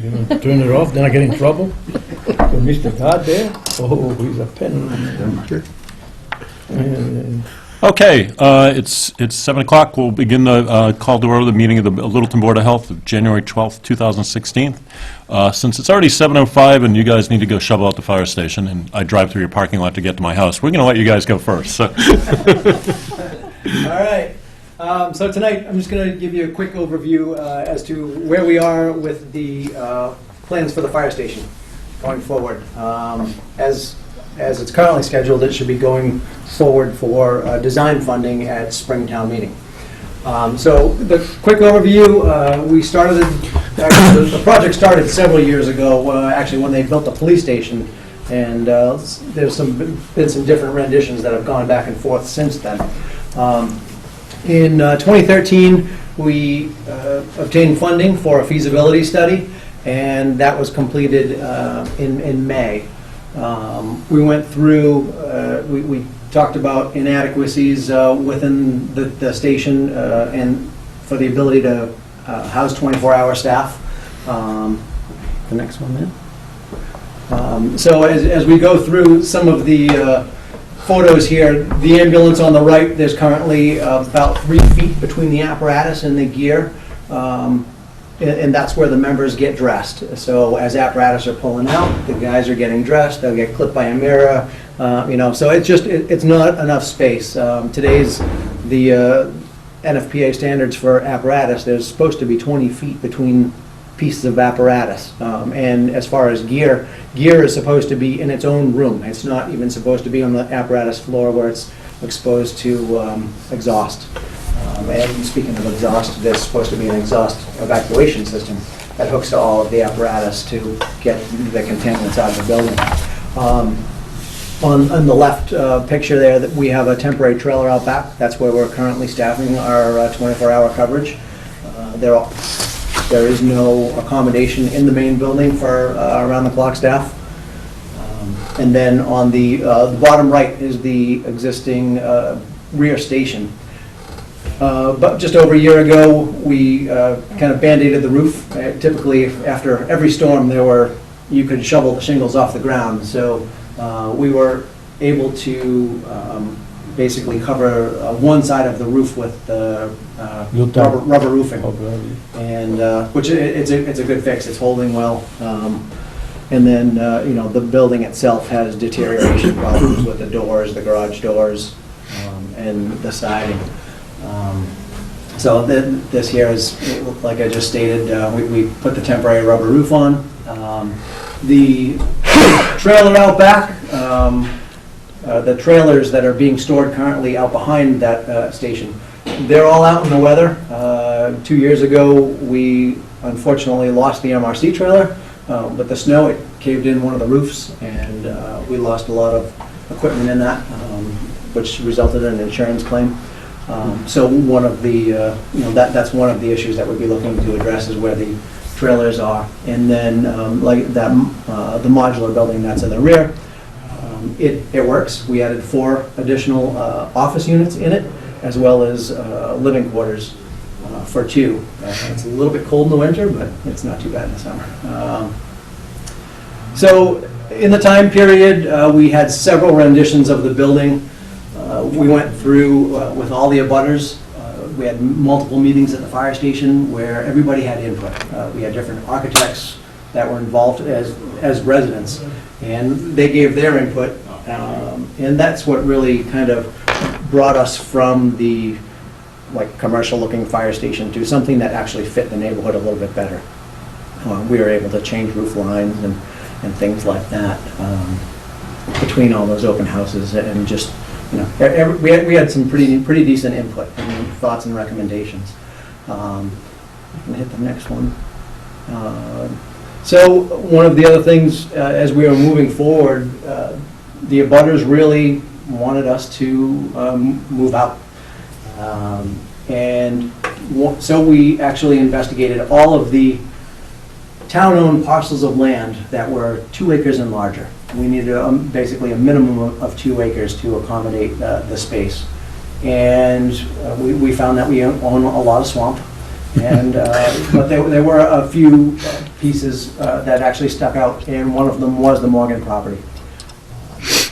You know, turn it off, then I get in trouble. With Mr. Todd there, oh, he's a pen. Okay, it's 7 o'clock. We'll begin the call to order the meeting of the Littleton Board of Health of January 12th, 2016. Since it's already 7:05 and you guys need to go shovel out the fire station, and I drive through your parking lot to get to my house, we're going to let you guys go first. So. All right. So tonight, I'm just going to give you a quick overview as to where we are with the plans for the fire station going forward. As it's currently scheduled, it should be going forward for design funding at Springtown meeting. So the quick overview, we started, actually the project started several years ago, actually when they built the police station, and there's been some different renditions that have gone back and forth since then. In 2013, we obtained funding for a feasibility study, and that was completed in May. We went through, we talked about inadequacies within the station and for the ability to house 24-hour staff. The next one then. So as we go through some of the photos here, the ambulance on the right, there's currently about 3 feet between the apparatus and the gear. And that's where the members get dressed. So as apparatus are pulling out, the guys are getting dressed. They'll get clipped by a mirror. So it's not enough space. Today's the NFPA standards for apparatus. There's supposed to be 20 feet between pieces of apparatus. And as far as gear is supposed to be in its own room. It's not even supposed to be on the apparatus floor where it's exposed to exhaust. And speaking of exhaust, there's supposed to be an exhaust evacuation system that hooks to all of the apparatus to get the contaminants out of the building. On the left picture there, that we have a temporary trailer out back. That's where we're currently staffing our 24-hour coverage. There is no accommodation in the main building for around-the-clock staff. And then on the bottom right is the existing rear station. But just over a year ago, we kind of band-aided the roof. Typically, after every storm, you could shovel the shingles off the ground. So we were able to basically cover one side of the roof with rubber roofing, and which it's a good fix. It's holding well. And then the building itself has deterioration problems with the doors, the garage doors, and the siding. So this here is, like I just stated, we put the temporary rubber roof on. The trailer out back, the trailers that are being stored currently out behind that station, they're all out in the weather. 2 years ago, we unfortunately lost the MRC trailer. With the snow, it caved in one of the roofs, and we lost a lot of equipment in that, which resulted in an insurance claim. So one of the, that's one of the issues that we'd be looking to address is where the trailers are. And then like that, the modular building that's in the rear, it works. We added 4 additional office units in it, as well as living quarters for 2. It's a little bit cold in the winter, but it's not too bad in the summer. So in the time period, we had several renditions of the building. We went through with all the abutters. We had multiple meetings at the fire station where everybody had input. We had different architects that were involved as residents, and they gave their input. And that's what really kind of brought us from the commercial-looking fire station to something that actually fit the neighborhood a little bit better. We were able to change roof lines and things like that between all those open houses, and just we had some pretty decent input and thoughts and recommendations. I can hit the next one. So one of the other things as we were moving forward, the abutters really wanted us to move out. And so we actually investigated all of the town-owned parcels of land that were 2 acres and larger. We needed basically a minimum of 2 acres to accommodate the space. And we found that we own a lot of swamp, And, but there were a few pieces that actually stuck out, and one of them was the Morgan property.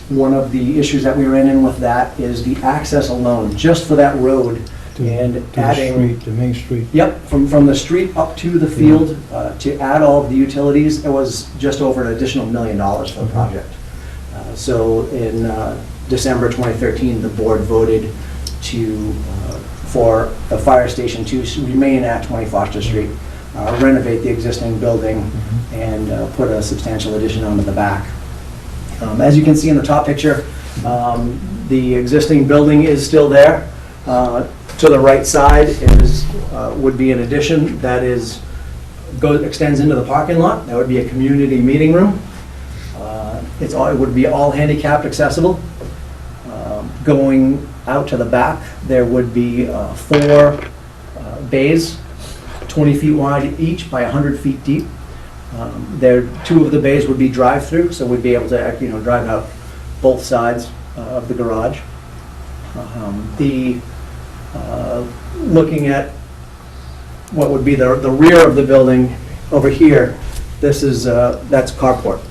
One of the issues that we ran in with that is the access alone, just for that road, and To the adding... street, the main street. Yep, from the street up to the field, to add all of the utilities, it was just over an additional $1 million for the project. So in December 2013, the board voted for the fire station to remain at 20 Foster Street, renovate the existing building, and put a substantial addition onto the back. As you can see in the top picture, the existing building is still there. To the right side would be an addition that extends into the parking lot. That would be a community meeting room. It would be all handicapped accessible. Going out to the back, there would be 4 bays, 20 feet wide each by 100 feet deep. 2 of the bays would be drive-through, so we'd be able to drive out both sides of the garage. Looking at what would be the rear of the building over here, that's carport.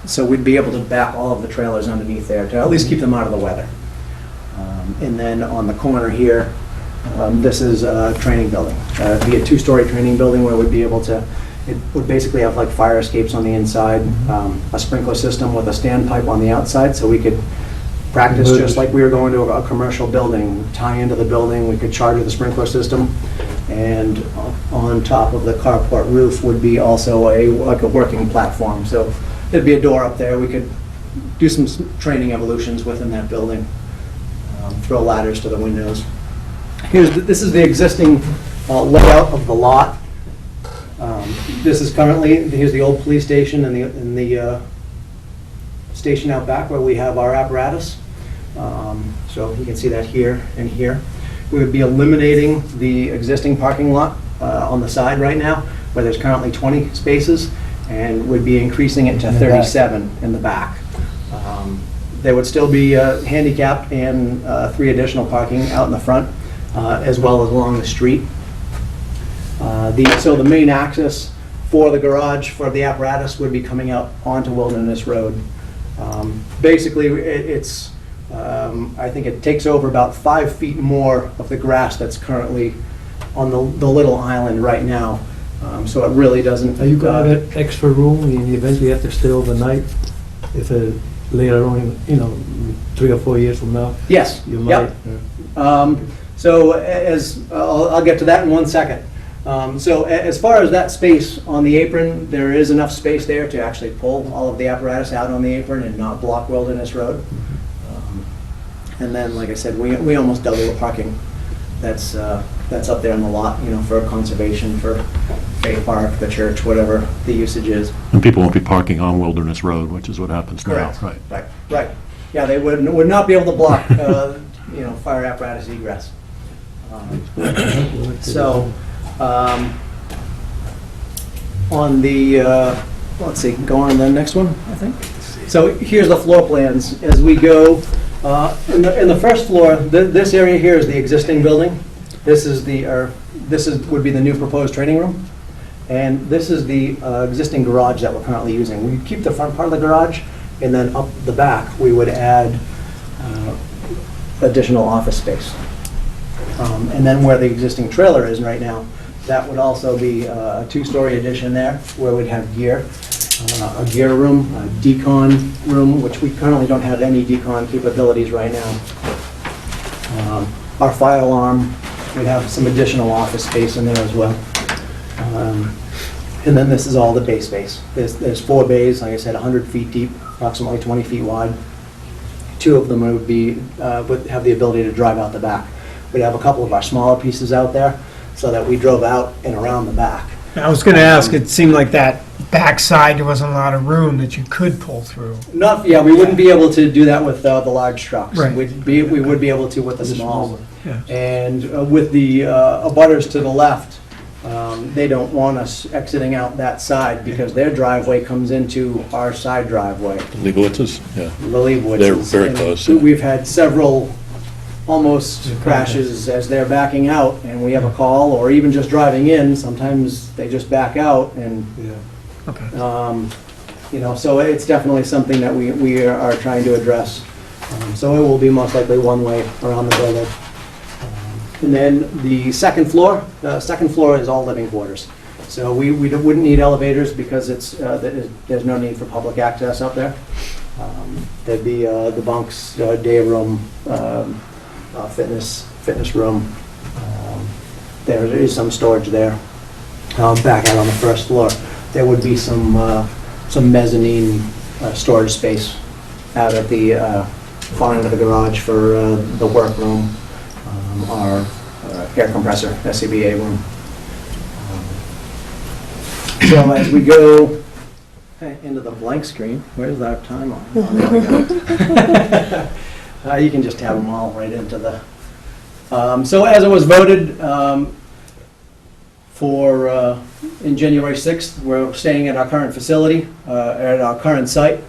So we'd be able to back all of the trailers underneath there to at least keep them out of the weather. And then on the corner here, this is a training building. It'd be a 2-story training building where we'd be able to, it would basically have like fire escapes on the inside, a sprinkler system with a standpipe on the outside, so we could practice just like we were going to a commercial building, tie into the building, we could charge the sprinkler system, and on top of the carport roof would be also like a working platform. So there'd be a door up there, we could do some training evolutions within that building, throw ladders to the windows. This is the existing layout of the lot. This is here's the old police station and the station out back where we have our apparatus. So you can see that here and here. We would be eliminating the existing parking lot on the side right now, where there's currently 20 spaces, and would be increasing it to 37 in the back. There would still be handicapped and 3 additional parking out in the front, as well as along the street. So the main access for the garage for the apparatus would be coming out onto Wilderness Road. Basically, I think it takes over about 5 feet more of the grass that's currently on the little island right now. So it really doesn't... Are you gonna have extra room in the event you have to stay overnight? If later on, 3 or 4 years from now? Yes. You might. Yep. So I'll get to that in 1 second. So as far as that space on the apron, there is enough space there to actually pull all of the apparatus out on the apron and not block Wilderness Road. And then, like I said, we almost double the parking that's up there in the lot, for conservation, for Bay Park, the church, whatever the usage is. And people won't be parking on Wilderness Road, which is what happens now, Correct. right? Right. Yeah, they would not be able to block, fire apparatus egress. So, on the, let's see, go on to the next one, I think. So here's the floor plans. As we go, in the first floor, this area here is the existing building. This would be the new proposed training room. And this is the existing garage that we're currently using. We keep the front part of the garage, and then up the back, we would add additional office space. And then where the existing trailer is right now, that would also be a 2-story addition there, where we'd have gear, a gear room, a decon room, which we currently don't have any decon capabilities right now. Our fire alarm, we'd have some additional office space in there as well. And then this is all the bay space. There's 4 bays, like I said, 100 feet deep, approximately 20 feet wide. 2 of them would have the ability to drive out the back. We'd have a couple of our smaller pieces out there, so that we drove out and around the back. I was going to ask, it seemed like that backside, there wasn't a lot of room that you could pull through. We wouldn't be able to do that with the large trucks. Right. We would be able to with the small. Yeah. And with the abutters to the left, they don't want us exiting out that side because their driveway comes into our side driveway. Leibowitz's, yeah. The Leibowitz's. They're very close. And we've had several almost crashes as they're backing out, and we have a call, or even just driving in, sometimes they just back out, and, Yeah. you know, so it's definitely something that we are trying to address. So it will be most likely one way around the building. And then the second floor is all living quarters. So we wouldn't need elevators because there's no need for public access up there. There'd be the bunks, day room, fitness room. There is some storage there. Back out on the first floor, there would be some mezzanine storage space out at the far end of the garage for the workroom, our air compressor, SCBA room. So as we go into the blank screen, where's our timeline? Oh, there we go. You can just have them all right into the... So as it was voted in January 6th, we're staying at our current facility, at our current site.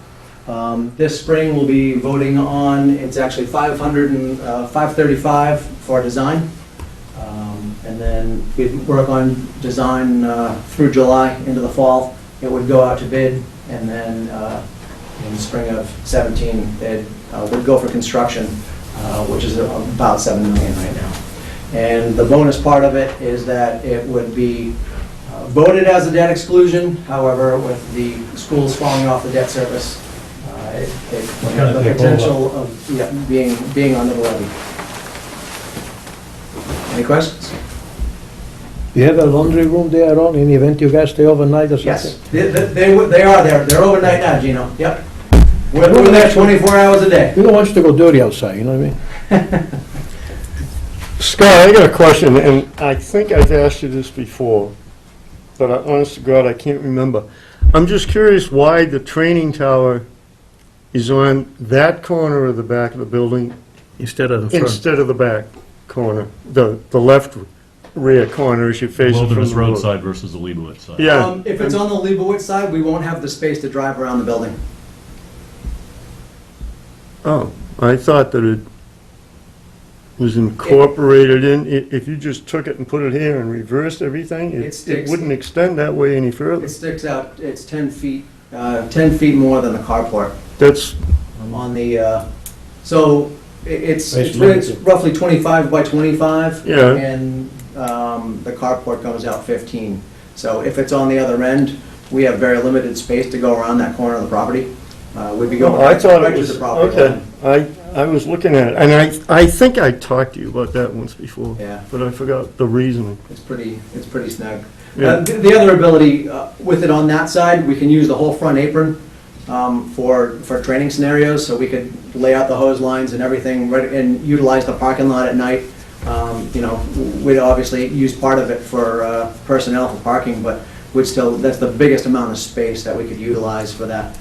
This spring we'll be voting on, it's actually 535 for design. And then we'd work on design through July into the fall. It would go out to bid, and then in the spring of 17, it would go for construction, which is about $7 million right now. And the bonus part of it is that it would be voted as a debt exclusion. However, with the schools falling off the debt service, it would have the potential of being under the levy. Any questions? Do you have a laundry room there on, in the event you guys stay overnight or something? Yes, they are there. They're overnight now, Gino. Yep. We're there 24 hours a day. We don't want you to go dirty outside, you know what I mean? Scott, I got a question, and I think I've asked you this before, but honest to God, I can't remember. I'm just curious why the training tower is on that corner of the back of the building Instead of the front. instead of the back corner, the left rear corner as you face it from Wilderness the road. Road side versus the Leibowitz side. Yeah. If it's on the Leibowitz side, we won't have the space to drive around the building. Oh, I thought that it was incorporated in, if you just took it and put it here and reversed everything, It it sticks. wouldn't extend that way any further. It sticks out, it's 10 feet more than the carport That's, on the, so it's Space it's limited. roughly 25 by 25. Yeah. And the carport goes out 15. So if it's on the other end, we have very limited space to go around that corner of the property. We'd be going I thought right it to was, the property okay. line. I was looking at it, and I think I talked to you about that once before. Yeah. But I forgot the reasoning. It's pretty snug. Yeah. The other ability with it on that side, we can use the whole front apron for training scenarios, so we could lay out the hose lines and everything right, and utilize the parking lot at night. You know, we'd obviously use part of it for personnel for parking, but we'd still, that's the biggest amount of space that we could utilize for that.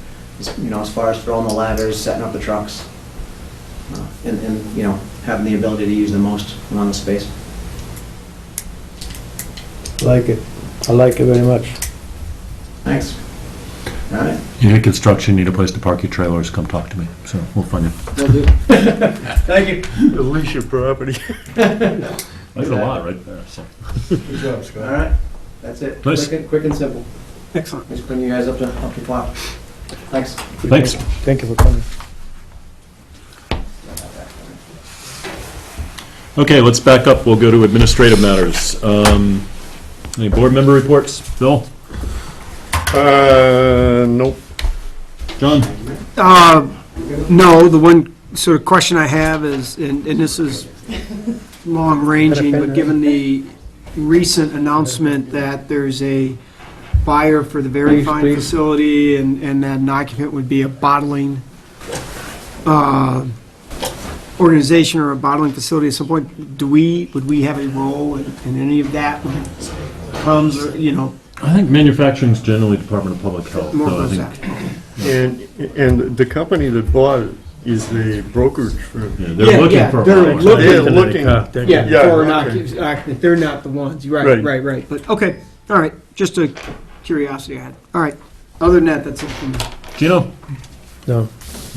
You know, as far as throwing the ladders, setting up the trucks, and you know, having the ability to use the most amount of space. Like it. I like it very much. Thanks. All right. You need construction, need a place to park your trailers, come talk to me, so we'll find you. Will do. Thank you. At least your property. That's a lot right there, so. Good job, Scott. All right, that's it. Nice. Quick and simple. Excellent. Just bring you guys up to par. Thanks. Thanks. Thank you for coming. Okay, let's back up. We'll go to administrative matters. Any board member reports? Bill? Nope. John? No, the one sort of question I have is, and this is long-ranging, but given the recent announcement that there's a buyer for the very Please, fine please. facility, and that an occupant would be a bottling organization or a bottling facility at some point, would we have a role in any of that when it comes, or, you know, I think manufacturing is generally Department of Public Health. more so I about think- that? And the company that bought it is the brokerage firm. Yeah, they're looking for a they're bottling. looking- They're looking, Yeah, Yeah, for an okay. occupant, they're not the ones, Right. right, but, okay, all right, just a curiosity I had. All right, other than that, that's it for me. Gino? No.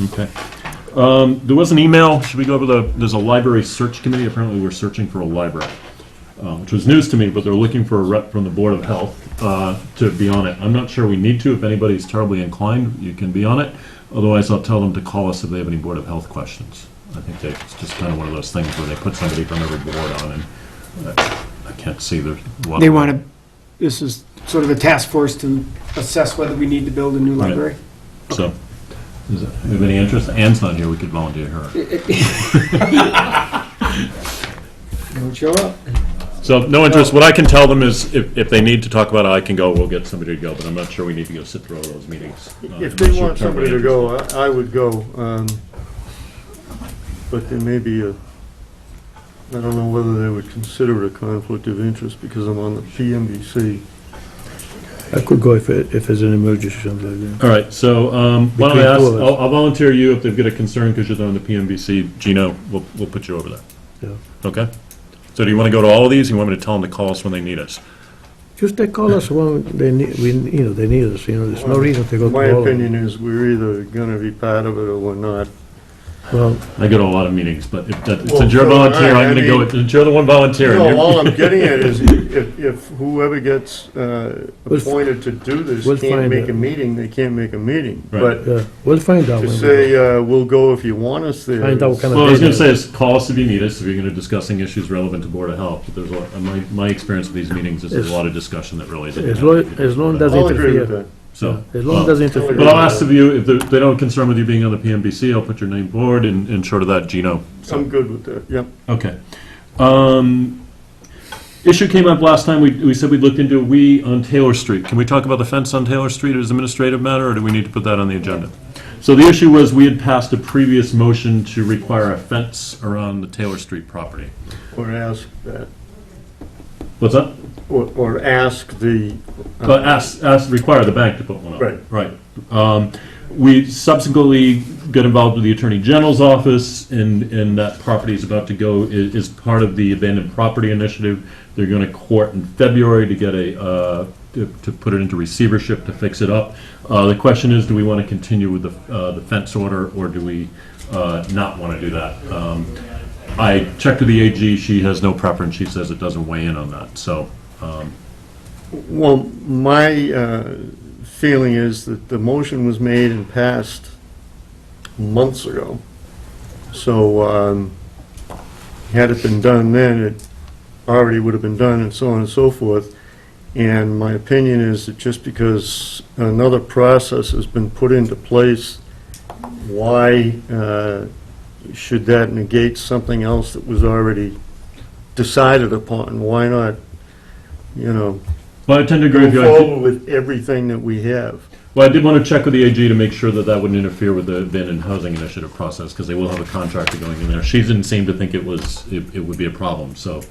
Okay. There was an email, should we go over there's a library search committee, apparently we're searching for a library, which was news to me, but they're looking for a rep from the Board of Health to be on it. I'm not sure we need to. If anybody's terribly inclined, you can be on it. Otherwise, I'll tell them to call us if they have any Board of Health questions. I think it's just kind of one of those things where they put somebody from every board on, and I can't see the. They want to, this is sort of a task force to assess whether we need to build a new Right. library. So, does it have any interest? Anne's not here, we could volunteer her. Don't show up. So, no interest. What I can tell them is if they need to talk about it, I can go, we'll get somebody to go, but I'm not sure we need to go sit through all those meetings. If they want somebody to go, I would go. But there may be I don't know whether they would consider it a conflict of interest because I'm on the PMBC. I could go if there's an emergency or something like that. All right, so why don't I Between ask, two of us. I'll volunteer you if they've got a concern because you're on the PMBC. Gino, we'll put you over there. Yeah. Okay? So do you want to go to all of these? You want me to tell them to call us when they need us? Just they call us when they need, they need us, there's no reason to go to all My of them. opinion is we're either gonna be part of it or we're not. Well, I go to a lot of meetings, but Well, since you're a so volunteer, I I'm going to go, mean- since you're the one volunteering. No, you're- all I'm getting at is if whoever gets We'll f- appointed to do this we'll can't find make out. a meeting, they can't make a meeting. Right. But yeah, we'll find out. to when we say, go. we'll go if you want us there. Find out what is- kind of. Well, I was going data- to say is call us if you need us, if you're going to discussing issues relevant to Board of Health. But there's a lot, my experience with these meetings is there's a lot of discussion that really isn't. As long as I'll agree with interfere. that. So. As long as it doesn't interfere. But I'll ask of you, if they don't concern with you being on the PMBC, I'll put your name forward, and short of that, Gino. I'm good with that, yep. Okay. Issue came up last time, we said we'd look into on Taylor Street. Can we talk about the fence on Taylor Street as an administrative matter, or do we need to put that on the agenda? So the issue was, we had passed a previous motion to require a fence around the Taylor Street property. Or ask that, What's that? or ask the. But require the bank to put one up. Right. Right. We subsequently got involved with the Attorney General's office, and that property is about to go, is part of the abandoned property initiative. They're going to court in February to get to put it into receivership to fix it up. The question is, do we want to continue with the fence order, or do we not want to do that? I checked with the AG, she has no preference, she says it doesn't weigh in on that, so. Well, my feeling is that the motion was made and passed months ago. So had it been done then, it already would have been done and so on and so forth. And my opinion is that just because another process has been put into place, why should that negate something else that was already decided upon? Why not, Well, I tend to agree go with you. forward with everything that we have? Well, I did want to check with the AG to make sure that that wouldn't interfere with the abandoned housing initiative process, because they will have a contractor going in there. She didn't seem to think it would be a problem, so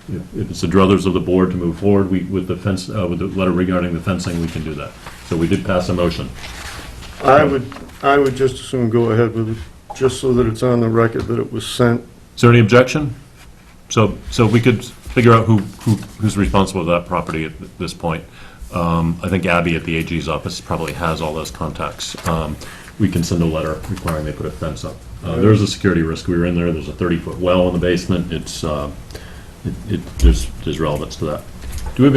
if it's the druthers of the board to move forward, with the fence, with the letter regarding the fencing, we can do that. So we did pass a motion. I would just as soon go ahead with it, just so that it's on the record that it was sent. Is there any objection? So we could figure out who's responsible for that property at this point. I think Abby at the AG's office probably has all those contacts. We can send a letter requiring they put a fence up. There's a security risk. We were in there, there's a 30-foot well in the basement. There's relevance to that. Do we have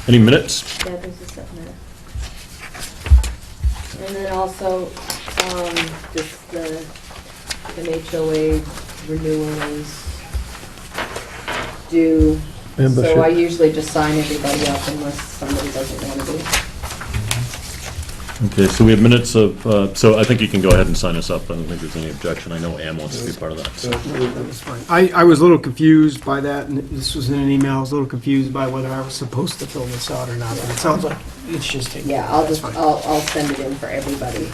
any minutes? Yeah, there's a set minute. And then also, just the HOA renewal is due. So I Membership. usually just sign everybody up unless somebody doesn't want to do it. Okay, so we have minutes of, so I think you can go ahead and sign us up. I don't think there's any objection. I know Ann wants to be part of that. so. That's fine. I was a little confused by that, and this was in an email, I was a little confused by whether I was supposed to fill this out or not, but it sounds like it's just taken. Yeah, I'll That's just, fine. I'll send it in for everybody.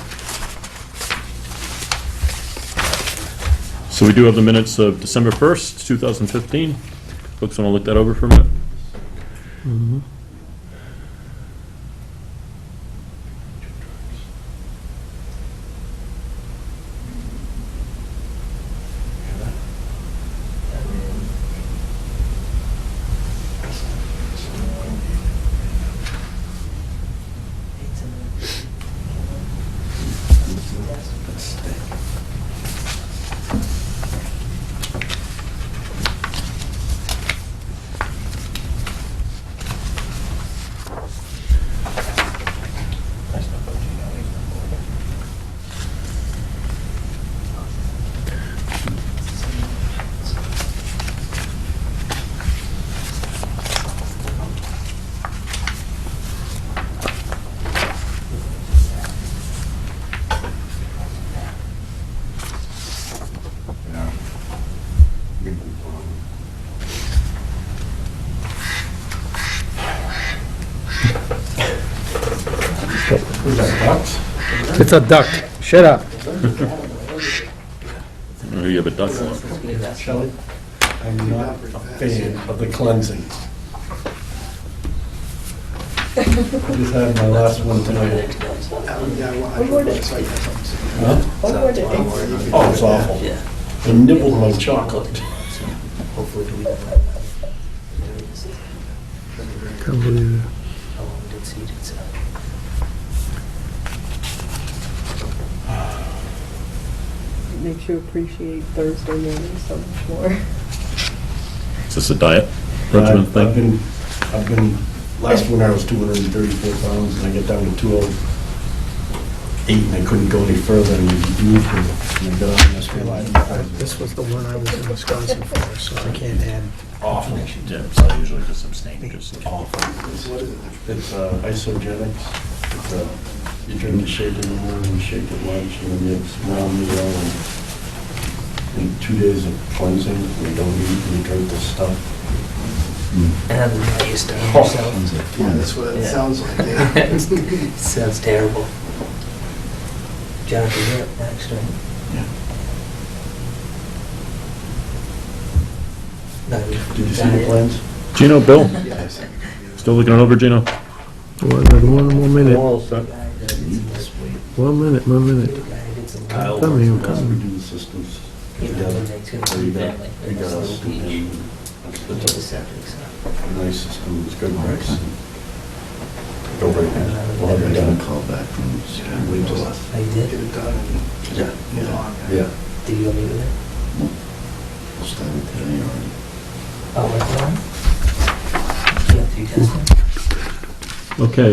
So we do have the minutes of December 1st, 2015. Folks want to look that over for a minute? It's a duck. Shut up. Oh, you have a duck. Shelley, I'm not a fan of the cleansing. I just had my last one tonight. Huh? Oh, it's awful. They nibbled my chocolate. Can't believe it. Makes you appreciate Thursday morning so much more. Is this a diet regimen I've thing? been, last winter I was 234 pounds, and I get down to 208, and I couldn't go any further, and I got on this one. This was the one I was in Wisconsin for, so I can't add. Awful. Yeah, so I usually just abstain because Awful. It's isogenics. It's, you drink a shake in the morning, you shake at lunch, and then you have a small meal, and 2 days of cleansing, you don't eat, and you drink this stuff. And I used to yourself. Yeah, that's what it sounds like, yeah. Sounds terrible. Jonathan, you're up next, right? Yeah. No, Did you see the plans? Gino, Bill, Yes. still looking it over, Gino? One more minute. All set. 1 minute, 1 minute. Kyle, Come here, we come here. do the systems You know, together. it's gonna So be you got, family. you got us, and then It's a septic, so. a nice system, it's good works. Go right now. We'll have it done. Call back from, wait till Oh, you did? get it done. Yeah. Yeah. Yeah. Did you go meet with her? Started today already. Oh, what's on? You have to do testing? Okay,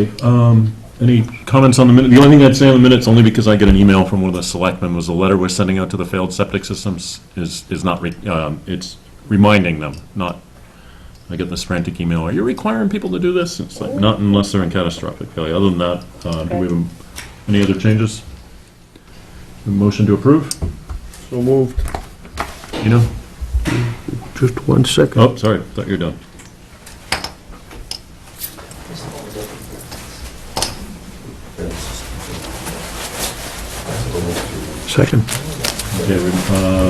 any comments on the minute? The only thing I'd say on the minutes, only because I get an email from one of the selectmen, was the letter we're sending out to the failed septic systems is not, it's reminding them, not, I get this frantic email, are you requiring people to do this? It's like, not unless they're in catastrophic failure. Other than that, do we have any other changes? A motion to approve? So moved. You know? Just 1 second. Oh, sorry, thought you were done. Just a little different. Second. Okay,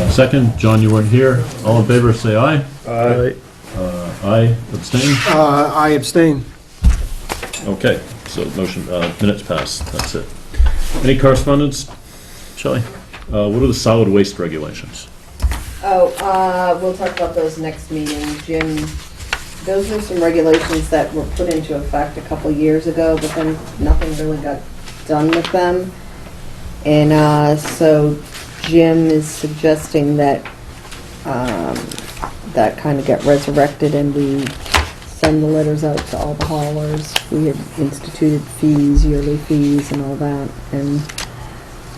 second, John, you weren't here. All in favor, say aye. Aye. Aye, abstain? I abstain. Okay, so motion, minutes passed, that's it. Any correspondence, Shelley? What are the solid waste regulations? Oh, we'll talk about those next meeting. Jim, those were some regulations that were put into effect a couple years ago, but then nothing really got done with them. And so Jim is suggesting that that kind of get resurrected and we send the letters out to all the haulers. We had instituted fees, yearly fees and all that, and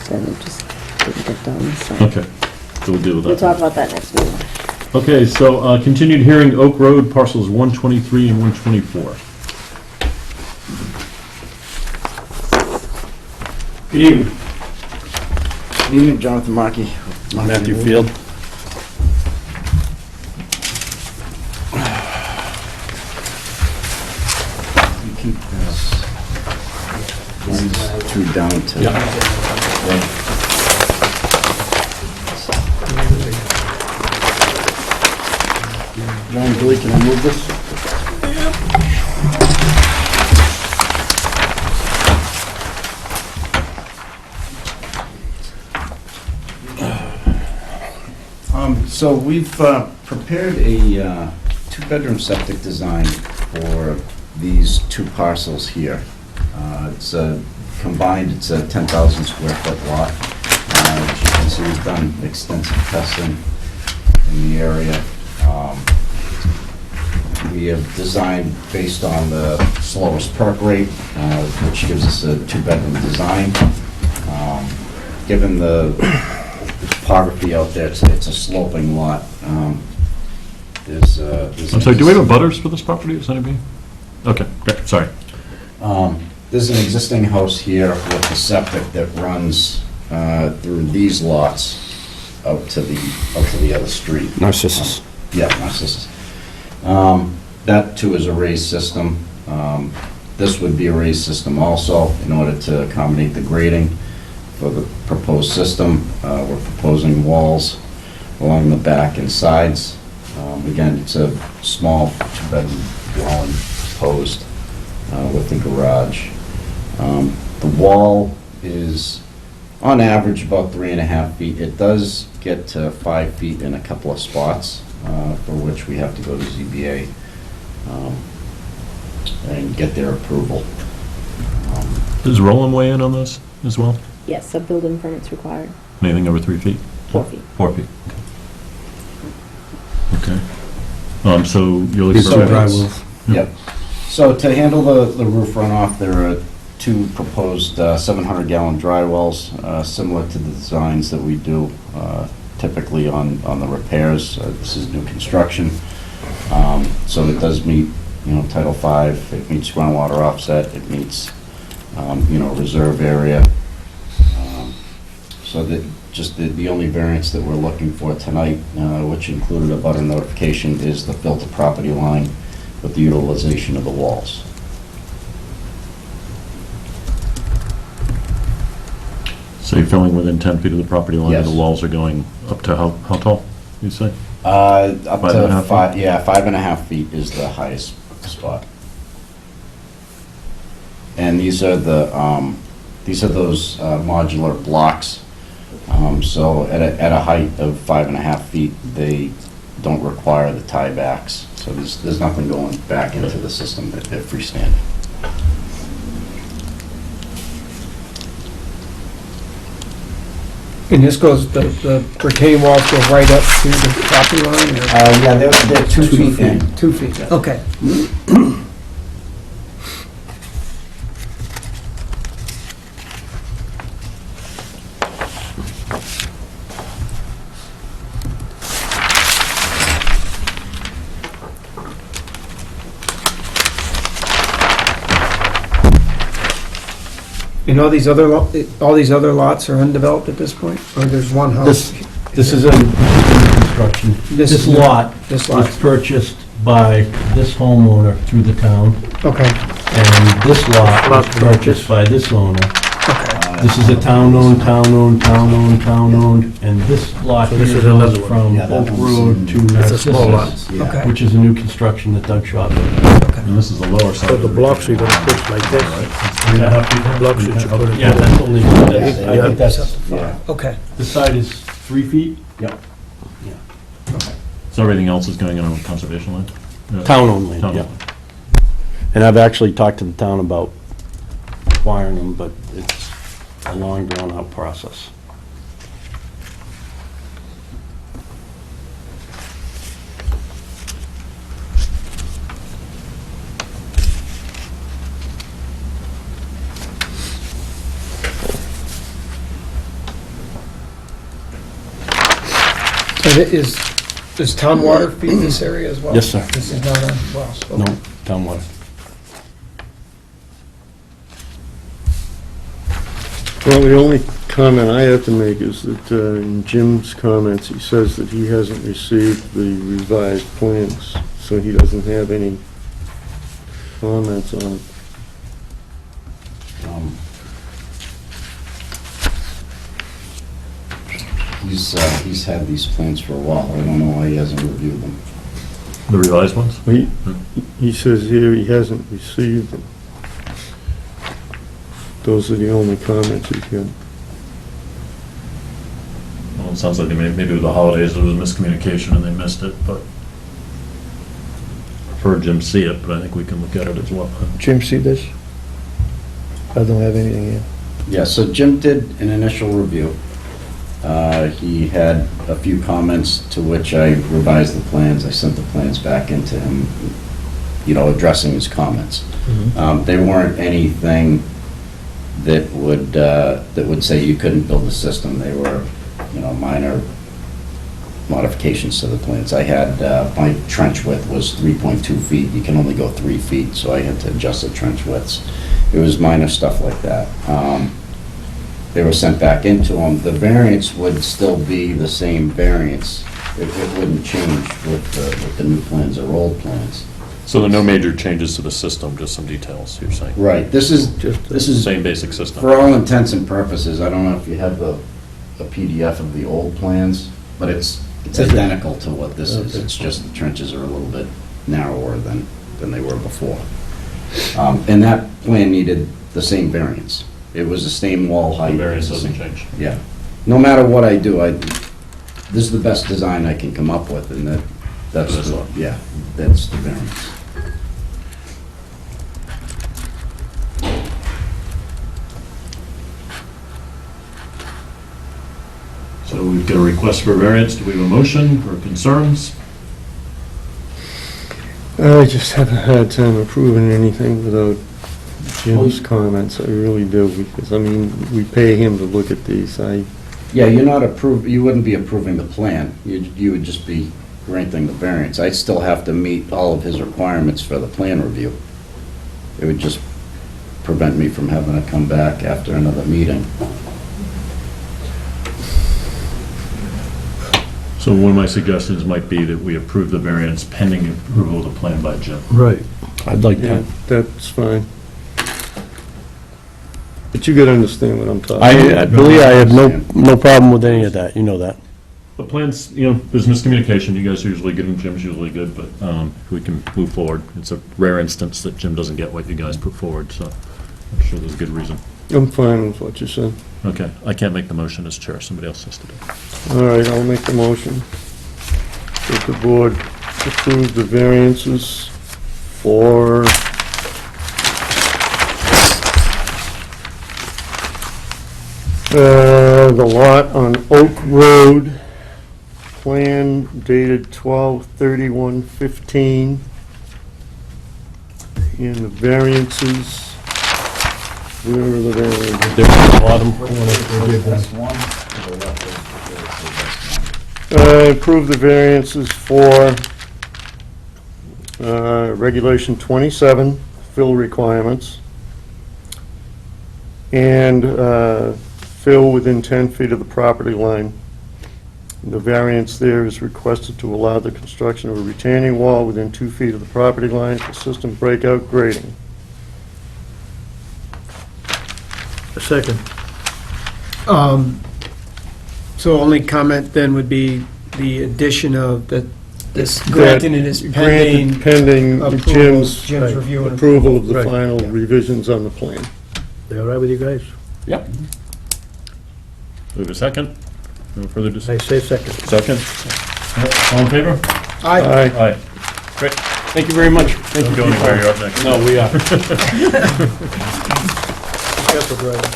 then it just didn't get done, so. Okay, so we'll deal with that. We'll talk about that next meeting. Okay, so continued hearing, Oak Road, parcels 123 and 124. Good evening. Good evening, Jonathan Markey. Matthew Field. You keep these two down to. John, Billy, can I move this? So we've prepared a two-bedroom septic design for these two parcels here. It's combined, it's a 10,000 square foot lot. As you can see, we've done extensive testing in the area. We have designed based on the slowest perk rate, which gives us a two-bedroom design. Given the topography out there, it's a sloping lot. There's I'm sorry, do we have a butters for this property, is anybody? Okay, great, sorry. There's an existing house here with a septic that runs through these lots out to the other street. This would be a raised system also, in order to accommodate the grading for the proposed system. We're proposing walls along the back and sides. Again, it's a small two-bedroom dwelling proposed with the garage. The wall is, on average, about 3.5 feet. It does get to 5 feet in a couple of spots, for which we have to go to ZBA and get their approval. Does Roland weigh in on this as well? Yes, a building permit's required, Anything over 3 feet? 4 feet. 4 feet. Okay. So you're looking These for... are dry wells. Yep. So to handle the roof runoff, there are two proposed 700-gallon dry wells, similar to the designs that we do typically on the repairs. This is new construction. So it does meet, Title V, it meets groundwater offset, it meets, reserve area. So that, just the only variance that we're looking for tonight, which included a butter notification, is the filter property line with the utilization of the walls. So you're filling within 10 feet of the property line, and Yes. the walls are going up to how tall, you say? Up 5.5 to 5, yeah, 5.5 feet is the highest spot. And these are those modular blocks. So at a height of 5.5 feet, they don't require the tiebacks. So there's nothing going back into the system. They're freestanding. And this goes, the retaining walls go right up to the property line, or Yeah, they're 2 feet in. 2 feet? Okay. And all these other lots are undeveloped at this point? Or there's one house? This is a construction. This lot This lot, was purchased by this homeowner through the town, okay, and this lot was purchased by this owner. okay. This is a town-owned, and this lot here goes from Yeah, that Oak one's Road in- to It's a small lot. Narcissus, Yeah. Okay. which is a new construction that Doug Schwab did. And this is the lower side. So the blocks are gonna push like this? Blocks that you put in. Yeah, that's only, I think that's, Yeah. Okay. the side is 3 feet? Yep. So everything else is going in on conservation land? Town-owned land, Town. yeah. And I've actually talked to the town about acquiring them, but it's a long, drawn-out process. And does town water feed this area as well? Yes, sir. This is not on wells? No, town water. Well, the only comment I have to make is that in Jim's comments, he says that he hasn't received the revised plans, so he doesn't have any comments on it. He's had these plans for a while. I don't know why he hasn't reviewed them. The revised ones? He says here he hasn't received them. Those are the only comments he's got. Well, it sounds like maybe with the holidays, there was a miscommunication and they missed it, but I've heard Jim see it, but I think we can look at it as well. Jim, see this? I don't have anything here. Yeah, so Jim did an initial review. He had a few comments, to which I revised the plans. I sent the plans back into him, addressing his comments. They weren't anything that would say you couldn't build the system. They were, minor modifications to the plans. I had, my trench width was 3.2 feet. You can only go 3 feet, so I had to adjust the trench widths. It was minor stuff like that. They were sent back into them. The variance would still be the same variance. It wouldn't change with the new plans or old plans. So there are no major changes to the system, just some details, you're saying? Right, this is Same basic system. for all intents and purposes, I don't know if you have a PDF of the old plans, but it's identical to what this is. It's just the trenches are a little bit narrower than they were before. And that plan needed the same variance. It was the same wall height. The variance doesn't change. Yeah. No matter what I do, this is the best design I can come up with, and that's, This one. yeah, that's the variance. So we've got a request for variance. Do we have a motion or concerns? I just haven't had time approving anything without Jim's comments, I really do, because, I mean, we pay him to look at these, Yeah, you wouldn't be approving the plan. You would just be granting the variance. I'd still have to meet all of his requirements for the plan review. It would just prevent me from having to come back after another meeting. So one of my suggestions might be that we approve the variance pending approval of the plan by Jim. Right. I'd like yeah, that's fine. But you gotta understand what I'm talking about. Billy, I have no problem with any of that, you know that. The plans, there's miscommunication. You guys are usually good and Jim's usually good, but we can move forward. It's a rare instance that Jim doesn't get what you guys put forward, so I'm sure there's a good reason. I'm fine with what you said. Okay, I can't make the motion as chair. Somebody else has to do it. All right, I'll make the motion that the board approve the variances for the lot on Oak Road, plan dated 12/31/15, and the variances, where are the variances? That's one, to the left is Approve the variances for Regulation 27, fill requirements, and fill within 10 feet of the property line. The variance there is requested to allow the construction of a retaining wall within 2 feet of the property line for system breakout grading. A second. So only comment then would be the addition of this granting it is pending Pending approval, Jim's Jim's review and approval of the Right. final revisions on the plan. They all right with you guys? Yep. We have a second? No further I discussion? say second. Second? All in favor? Aye. Aye. Great. Thank you very much. Thank you. Don't anywhere, you're up next. No, we are. Careful, driver.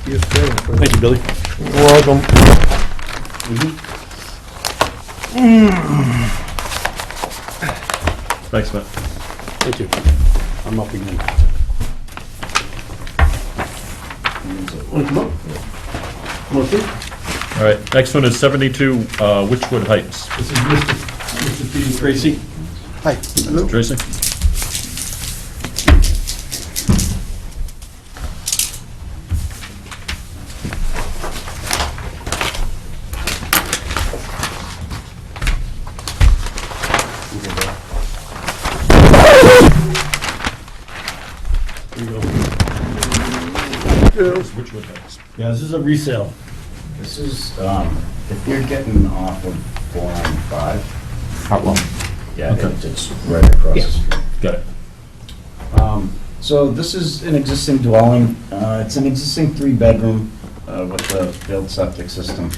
You're staying for Thank you, Billy. You're welcome. Thanks, Matt. Thank you. I'm up again. All right, next one is 72 Witchwood Heights. This is Mr. Peter Tracy? Hi. Mr. Tracy? Witchwood Heights. Yeah, this is a resale. This is, if you're getting off of 495. Hartwell. Yeah, Okay. it's right across the street. Got it. So this is an existing dwelling. It's an existing 3-bedroom with a built septic system.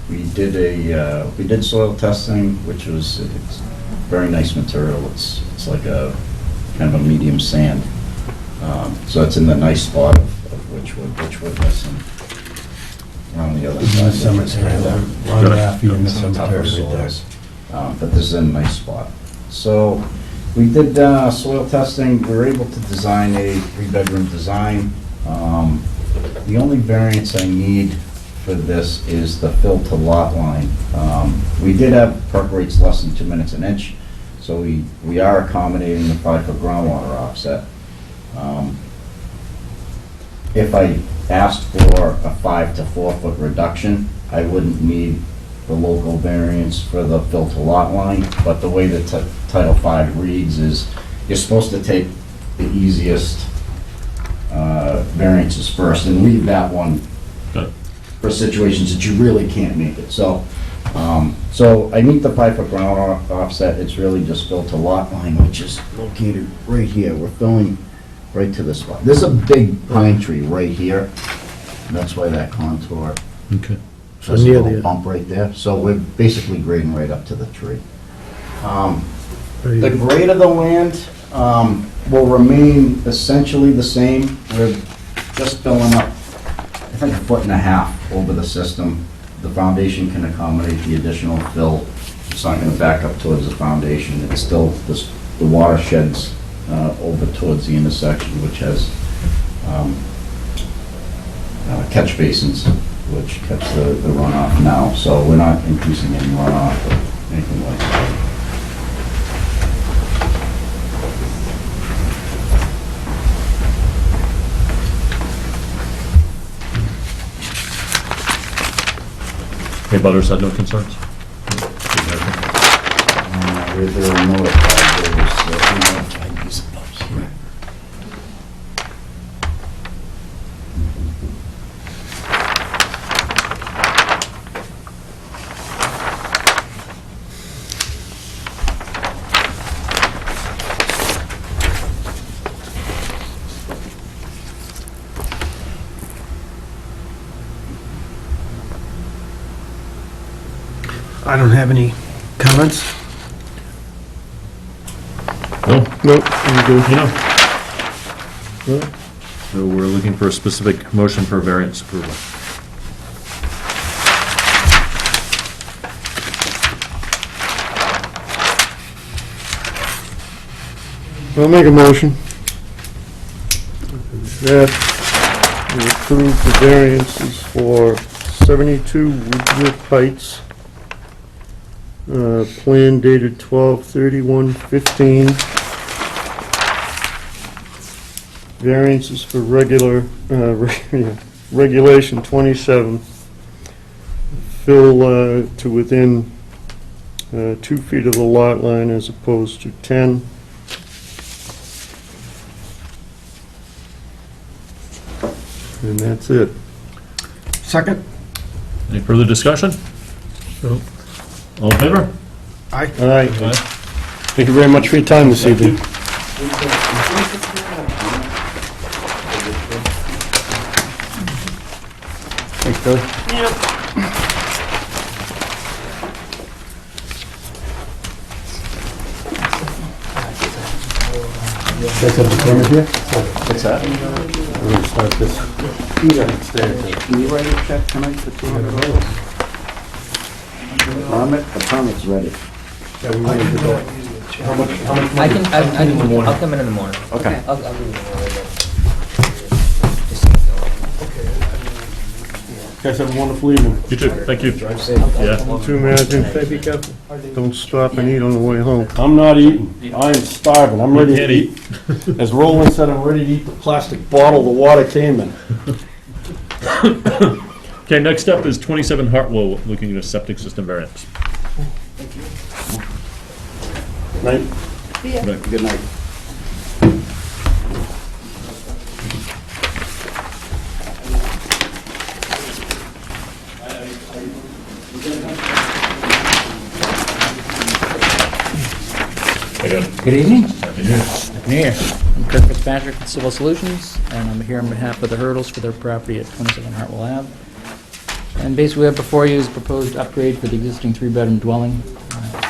We did soil testing, which was, it's very nice material. It's like a kind of a medium sand. So it's in the nice spot of Witchwood has some around the other side. Cemetery there. One and a half feet in the cemetery right there. But this is in a nice spot. So we did soil testing. We were able to design a 3-bedroom design. The only variance I need for this is the fill to lot line. We did have perk rates less than 2 minutes an inch, so we are accommodating the 5-foot groundwater offset. If I asked for a 5 to 4 foot reduction, I wouldn't need the local variance for the filter lot line, but the way that Title V reads is, you're supposed to take the easiest variances first and leave that one Got it. for situations that you really can't make it. So I meet the 5-foot ground offset, it's really just filter lot line, which is located right here. We're filling right to this spot. There's a big pine tree right here, and that's why that contour. Okay. So there's a near little the- bump right there, so we're basically grading right up to the tree. The grade of the land will remain essentially the same. We're just filling up, I think, 1.5 feet over the system. The foundation can accommodate the additional fill. It's not going to back up towards the foundation. It's still, the water sheds over towards the intersection, which has catch basins, which catch the runoff now. So we're not increasing any runoff or anything like that. Any butters had no concerns? They were notified, there was, we notified these abutters here. I don't have any comments. No? Nope, I'm good. So we're looking for a specific motion for variance approval. I'll make a motion that we approve the variances for 72 Woodruff Heights, plan dated 12/31/15. Variances for regulation 27. Fill to within 2 feet of the lot line as opposed to 10. And that's it. Second? Any further discussion? No. All in favor? Aye. Thank you very much for your time this evening. Thanks, Billy. Guys have the cameras here? What's that? We're gonna start this. Can you write a check tonight for $200? The permit's ready. I'll come in the morning. Okay. I'll give you the morning. Guys have a wonderful evening. You too, thank you. Yeah. To imagine, don't stop and eat on the way home. I'm not eating. I am starving. I'm ready Can't to eat. As Roland said, I'm ready to eat the plastic bottle the water came in. Okay, next up is 27 Hartwell, looking at a septic system variance. Night. Good night. Good evening. Happy New Year. I'm Kirk Fitzpatrick with Civil Solutions, and I'm here on behalf of the Hurdles for their property at 27 Hartwell Ave. And basically, we have before you is a proposed upgrade for the existing 3-bedroom dwelling.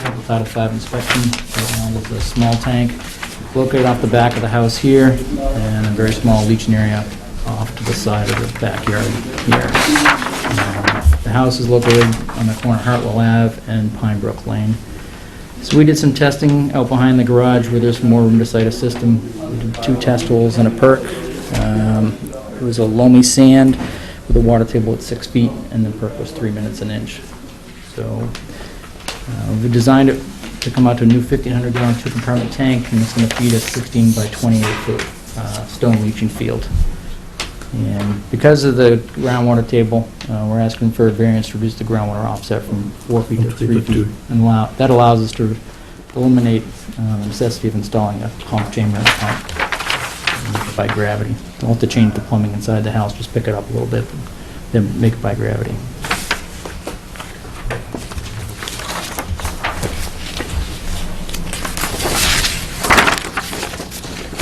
Local Title V inspection. There's a small tank located off the back of the house here, and a very small leaching area off to the side of the backyard here. The house is located on the corner of Hartwell Ave and Pine Brook Lane. So we did some testing out behind the garage where there's more room to site a system. We did 2 test holes and a perk. It was a loamy sand with a water table at 6 feet, and the perk was 3 minutes an inch. So we designed it to come out to a new 1,500-gallon 2-compartment tank, and it's going to feed a 16 by 28 foot stone leaching field. And because of the groundwater table, we're asking for a variance to reduce the groundwater offset from 4 feet to From 3 3 to feet. 2. And that allows us to eliminate the necessity of installing a pump chamber and a pump by gravity. Don't have to change the plumbing inside the house, just pick it up a little bit, then make it by gravity.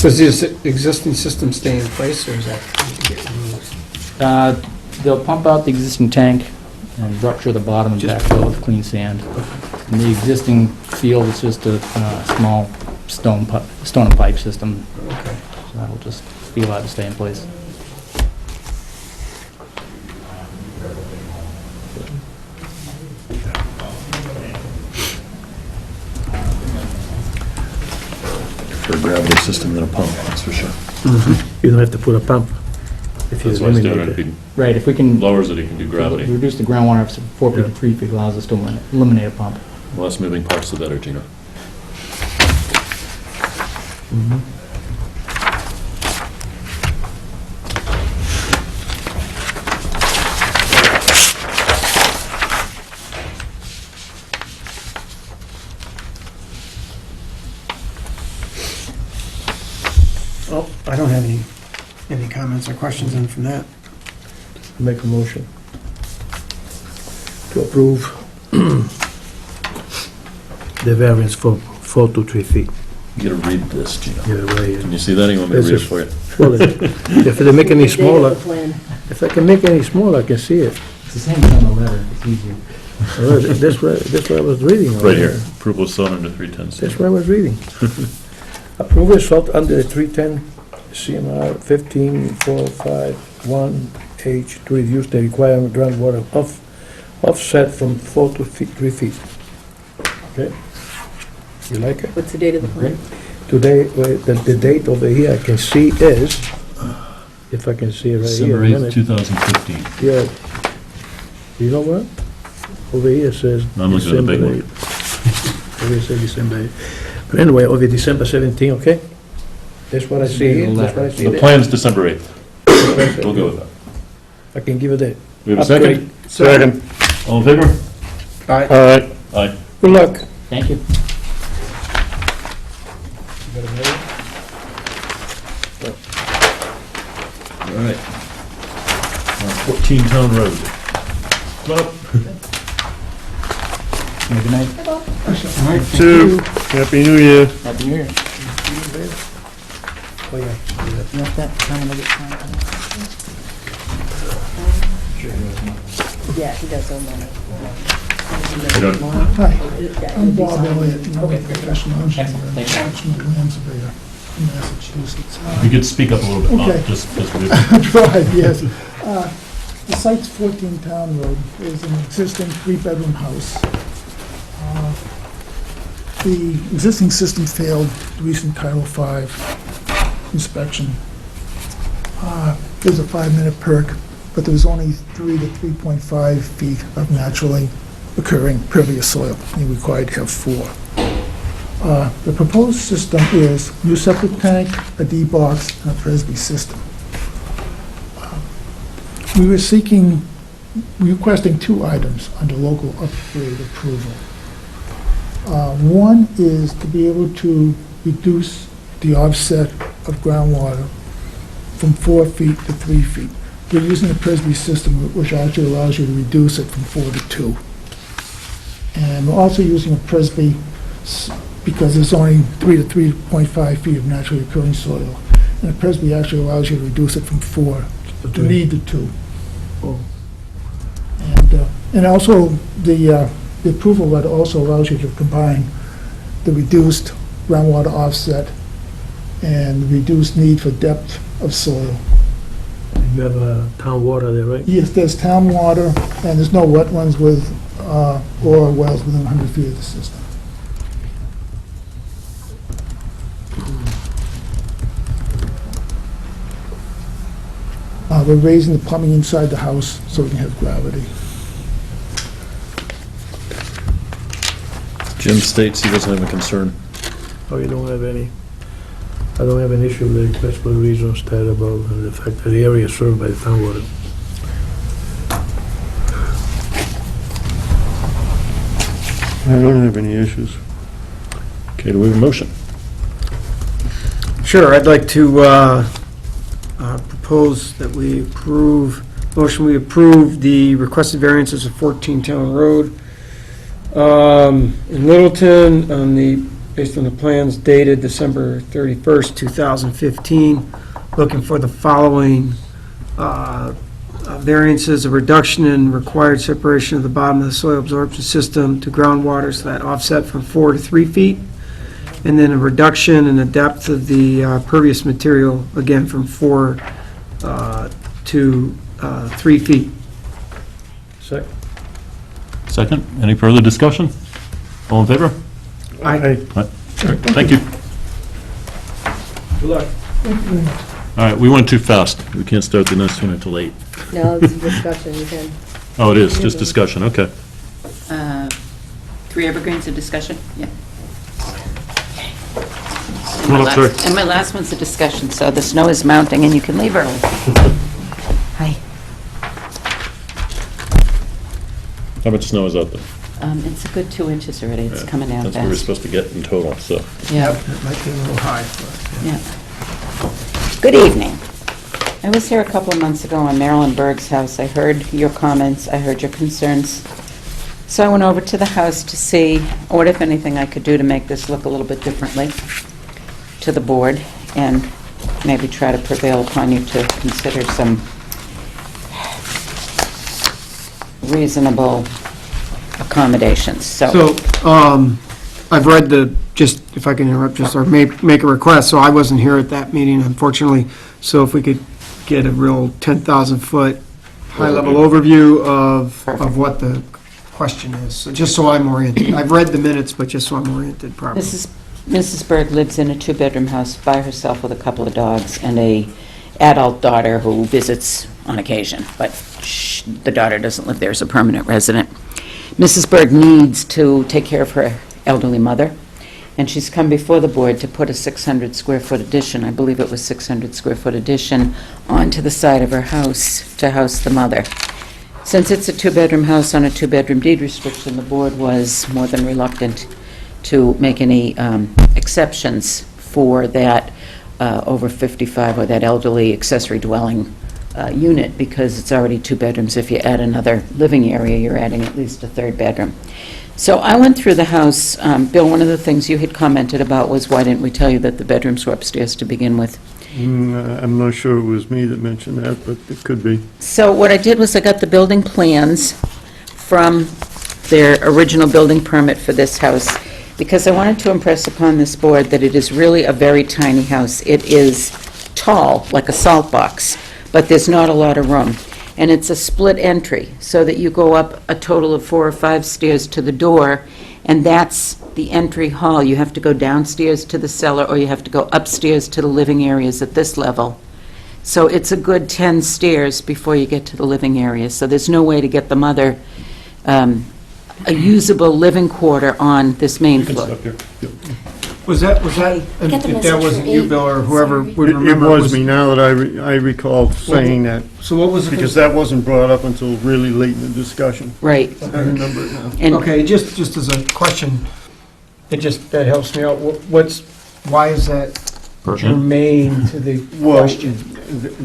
Does this existing system stay in place, or is that going to get removed? They'll pump out the existing tank and rupture the bottom and backfill with clean sand. And the existing field is just a small stone and pipe system. Okay. So that'll just be allowed to stay in place. For a gravity system than a pump, that's for sure. You don't have to put a pump if you That's why he's doing eliminate it. If it. he Right, if we can lowers it, he can do gravity. reduce the groundwater from 4 feet to 3 feet, allows us to eliminate a pump. The less moving parts, the better, Gina. Oh, I don't have any comments or questions in from that. Make a motion to approve the variance from 4 to 3 feet. You gotta read this, Gina. Yeah, right. Can you see that? You want me to This read it is- for you? Well, if they make any Date of smaller, the plan. if I can make any smaller, I can see it. It's the same as on the letter, it's easier. That's what I was reading. Right here. Approval of zone under 310C. That's what I was reading. Approval sought under 310 CMR 15.451H to reduce the requirement groundwater offset from 4 to 3 feet. Okay? You like it? What's the date of the plan? Today, the date over here I can see is, if I can see it right here. December a 8th, minute. 2015. Yeah. You know what? Over here it says No, I'm looking at the big December one. 8th. Over here it says December 8th. But anyway, over December 17, okay? That's what I see here, that's what I see The there. plan's December 8th. We'll go with that. I can give it that. We have a second? Second. All in favor? All right. Aye. Good luck. Thank you. All right. 14 Town Road. Come on up. Have a good night. Two. Happy New Year. Happy New Year. Oh, yeah. You want that? Time to get signed? Yeah, he does own that. You don't- Hi, I'm Bob Elliott, and I'm a professional engineer, Excellent, thank you. professional land surveyor in Massachusetts. You could speak up a little bit, Bob, Okay. just we- Right, yes. The site's 14 Town Road. Is an existing three-bedroom house. The existing system failed recent Title V inspection. There's a 5-minute perk, but there was only 3 to 3.5 feet of naturally occurring pervious soil. You required to have 4. The proposed system is new septic tank, a D-box, and a Presby system. We were requesting 2 items under local upgrade approval. One is to be able to reduce the offset of groundwater from 4 feet to 3 feet. We're using the Presby system, which actually allows you to reduce it from 4 to 2. And we're also using a Presby because there's only 3 to 3.5 feet of naturally occurring soil. And a Presby actually allows you to reduce it from 4 to need to 2. Oh. And also, the approval letter also allows you to combine the reduced groundwater offset and reduced need for depth of soil. You have town water there, right? Yes, there's town water, and there's no wetlands with, or wells within 100 feet of the system. We're raising the plumbing inside the house so we can have gravity. Jim states he doesn't have a concern. Oh, you don't have any? I don't have an issue with the request for the reasons stated above, and the fact that the area is served by the town water. I don't have any issues. Okay, do we have a motion? Sure, I'd like to propose that we we approve the requested variances of 14 Town Road in Littleton based on the plans dated December 31st, 2015, looking for the following variances: a reduction in required separation of the bottom of the soil absorption system to groundwater, so that offset from 4 to 3 feet, and then a reduction in the depth of the pervious material, again, from 4 to 3 feet. Second. Second, any further discussion? All in favor? Aye. Thank you. Good luck. All right, we went too fast. We can't start the next one until 8. No, it's a discussion, you can. Oh, it is, just discussion, okay. 3 Evergreens, a discussion? Yeah. Come on up, sir. And my last one's a discussion, so the snow is mounting and you can leave early. Hi. How much snow is out there? It's a good 2 inches already, it's Yeah, coming out That's what we were fast. supposed to get in total, so. Yeah, It might be a little high for us. yeah. Good evening. I was here a couple of months ago on Marilyn Berg's house. I heard your comments, I heard your concerns. So I went over to the house to see what, if anything, I could do to make this look a little bit differently to the board, and maybe try to prevail upon you to consider some reasonable accommodations. So, I've read just, if I can interrupt, just, or make a request, so I wasn't here at that meeting, unfortunately, so if we could get a real 10,000-foot, high-level overview of what the question is, so just so I'm oriented. I've read the minutes, but just so I'm oriented properly. Mrs. Berg lives in a 2-bedroom house by herself with a couple of dogs and a adult daughter who visits on occasion, but the daughter doesn't live there as a permanent resident. Mrs. Berg needs to take care of her elderly mother, and she's come before the board to put a 600-square-foot addition, I believe it was 600-square-foot addition, onto the side of her house to house the mother. Since it's a 2-bedroom house on a 2-bedroom deed restriction, the board was more than reluctant to make any exceptions for that over 55 or that elderly accessory dwelling unit, because it's already 2 bedrooms. If you add another living area, you're adding at least a 3rd bedroom. So I went through the house. Bill, one of the things you had commented about was, why didn't we tell you that the bedrooms were upstairs to begin with? I'm not sure it was me that mentioned that, but it could be. So what I did was I got the building plans from their original building permit for this house, because I wanted to impress upon this board that it is really a very tiny house. It is tall, like a salt box, but there's not a lot of room. And it's a split entry, so that you go up a total of 4 or 5 stairs to the door, and that's the entry hall. You have to go downstairs to the cellar, or you have to go upstairs to the living areas at this level. So it's a good 10 stairs before you get to the living area. So there's no way to get the mother a usable living quarter on this main floor. Was that, if that wasn't you, Bill, or whoever would remember? It was me, now that I recall saying that, So what was the? because that wasn't brought up until really late in the discussion. Right. I remember it now. And Okay, just as a question, that helps me out. Why is that germane to the Well, question?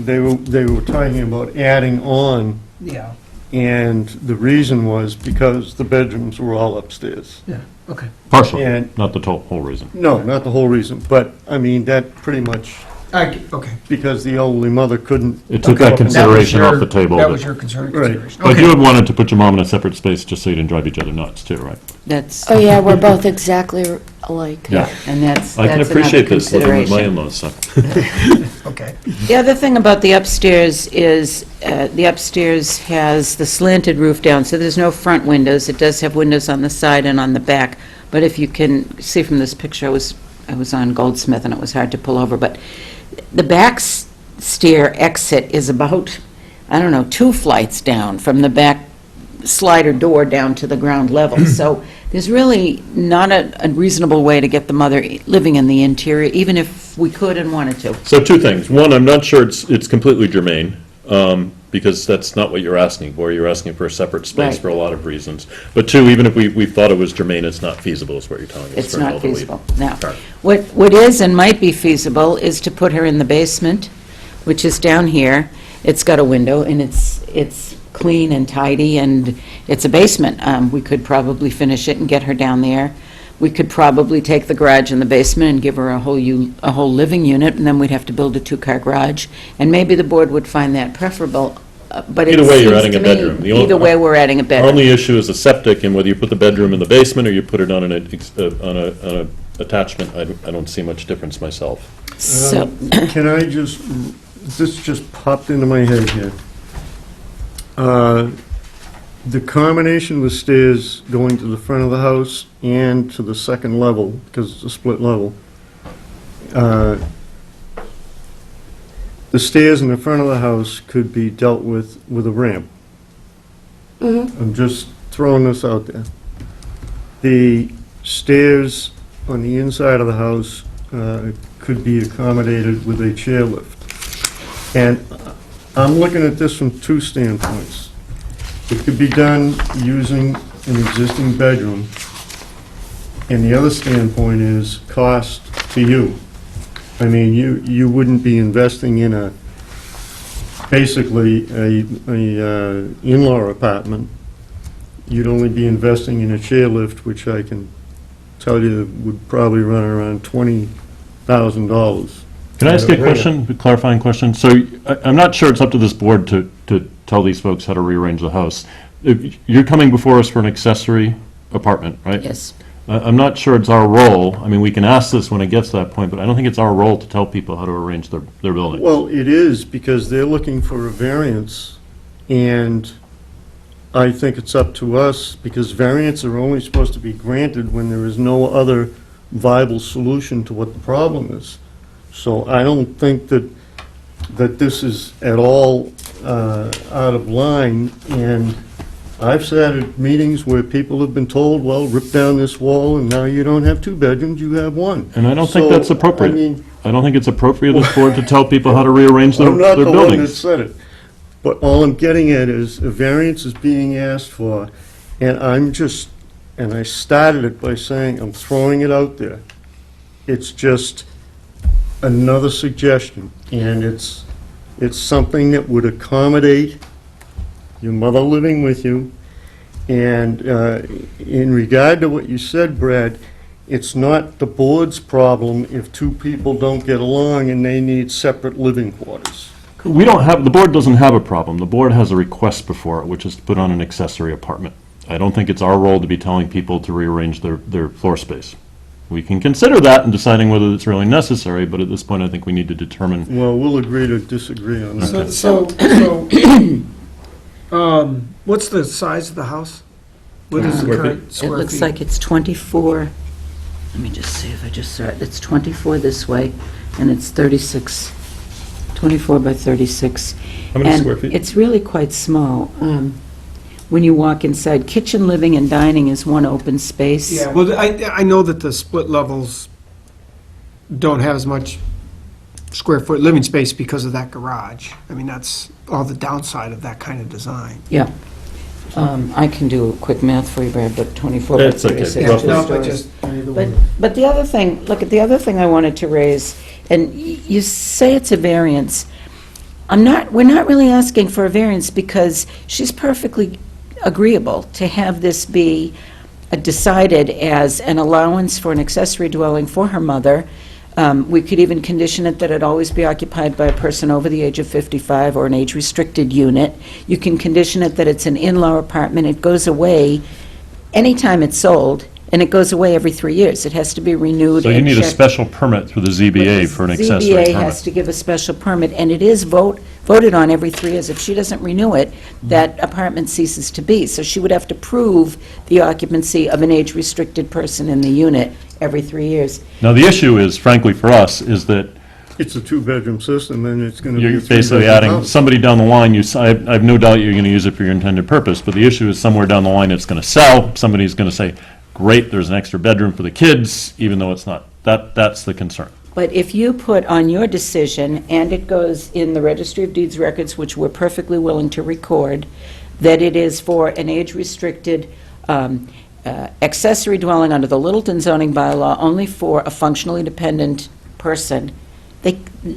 they were talking about adding on, Yeah, and the reason was because the bedrooms were all upstairs. yeah, okay. Partially, And- not the whole reason. No, not the whole reason, but, I mean, that pretty much, Okay. because the elderly mother couldn't. It took Okay. that consideration That was off the table. That but- was your concern. Right. consideration. But Okay. you had wanted to put your mom in a separate space just so you didn't drive each other nuts, too, right? that's, Oh, yeah, we're both exactly alike. Yeah. and that's I can another appreciate this living with my consideration. in-laws, so. Okay. The other thing about the upstairs is, the upstairs has the slanted roof down, so there's no front windows. It does have windows on the side and on the back, but if you can see from this picture, I was on Goldsmith and it was hard to pull over, but the back stair exit is about, I don't know, 2 flights down from the back slider door down to the ground level. So there's really not a reasonable way to get the mother living in the interior, even if we could and wanted to. So two things. One, I'm not sure it's completely germane, because that's not what you're asking for. You're asking for a separate space Right. for a lot of reasons. But two, even if we thought it was germane, it's not feasible, is what you're telling us. It's for an not elderly feasible. Now, parent. what is and might be feasible is to put her in the basement, which is down here. It's got a window, and it's clean and tidy, and it's a basement. We could probably finish it and get her down there. We could probably take the garage in the basement and give her a whole living unit, and then we'd have to build a two-car garage. And maybe the board would find that preferable, but it Either way, you're seems adding to a me, bedroom. The only- either way, we're adding a Our bedroom. only issue is the septic, and whether you put the bedroom in the basement or you put it on an attachment, I don't see much difference myself. So, Can I just, this just popped into my head here. The combination of the stairs going to the front of the house and to the second level, because it's a split level, the stairs in the front of the house could be dealt with a ramp. I'm just throwing this out there. The stairs on the inside of the house could be accommodated with a chairlift. And I'm looking at this from two standpoints. It could be done using an existing bedroom, and the other standpoint is cost to you. I mean, you wouldn't be investing in basically a in-law apartment. You'd only be investing in a chairlift, which I can tell you would probably run around $20,000. Can I ask you a question, a clarifying question? So I'm not sure it's up to this board to tell these folks how to rearrange the house. You're coming before us for an accessory apartment, right? yes. I'm not sure it's our role. I mean, we can ask this when it gets to that point, but I don't think it's our role to tell people how to arrange their building. Well, it is, because they're looking for a variance, and I think it's up to us, because variants are only supposed to be granted when there is no other viable solution to what the problem is. So I don't think that this is at all out of line, and I've sat at meetings where people have been told, well, rip down this wall, and now you don't have two bedrooms, you have one. And I don't think that's So, appropriate. I mean, I don't think it's appropriate of this board to tell people how to rearrange their I'm not the one that buildings. said it. But all I'm getting at is a variance is being asked for, and I started it by saying, I'm throwing it out there. It's just another suggestion, and it's something that would accommodate your mother living with you. And in regard to what you said, Brad, it's not the board's problem if two people don't get along and they need separate living quarters. The board doesn't have a problem. The board has a request before it, which is to put on an accessory apartment. I don't think it's our role to be telling people to rearrange their floor space. We can consider that in deciding whether it's really necessary, but at this point, I think we need to determine. Well, we'll agree to disagree on that. What's the size of the house? What is the Square current It square looks feet? like it's 24, let me just see if I just saw it, it's 24 this way, and it's 36, 24 by 36. How many square feet? And it's really quite small. When you walk inside, kitchen, living, and dining is one open space. Yeah, well, I know that the split levels don't have as much square foot living space because of that garage. I mean, that's all the downside of that kind of design. Yeah. I can do a quick math for you, Brad, but 24 by That's okay. 36. Roughly. two No, but stories. just, But the other thing, look, at the other thing I wanted to raise, and you say it's a variance. We're not really asking for a variance because she's perfectly agreeable to have this be decided as an allowance for an accessory dwelling for her mother. We could even condition it that it always be occupied by a person over the age of 55 or an age-restricted unit. You can condition it that it's an in-law apartment. It goes away anytime it's sold, and it goes away every 3 years. It has to be renewed. So you and need a checked. special permit through the ZBA for an accessory ZBA has permit. to give a special permit, and it is voted on every 3 years. If she doesn't renew it, that apartment ceases to be. So she would have to prove the occupancy of an age-restricted person in the unit every 3 years. Now, the issue is, frankly, for us, is that It's a two-bedroom system, and it's going to be a you're basically three-bedroom adding house. somebody down the line, I have no doubt you're going to use it for your intended purpose, but the issue is somewhere down the line it's going to sell, somebody's going to say, great, there's an extra bedroom for the kids, even though it's not. That's the concern. But if you put on your decision, and it goes in the Registry of Deeds records, which we're perfectly willing to record, that it is for an age-restricted accessory dwelling under the Littleton zoning bylaw only for a functionally dependent person,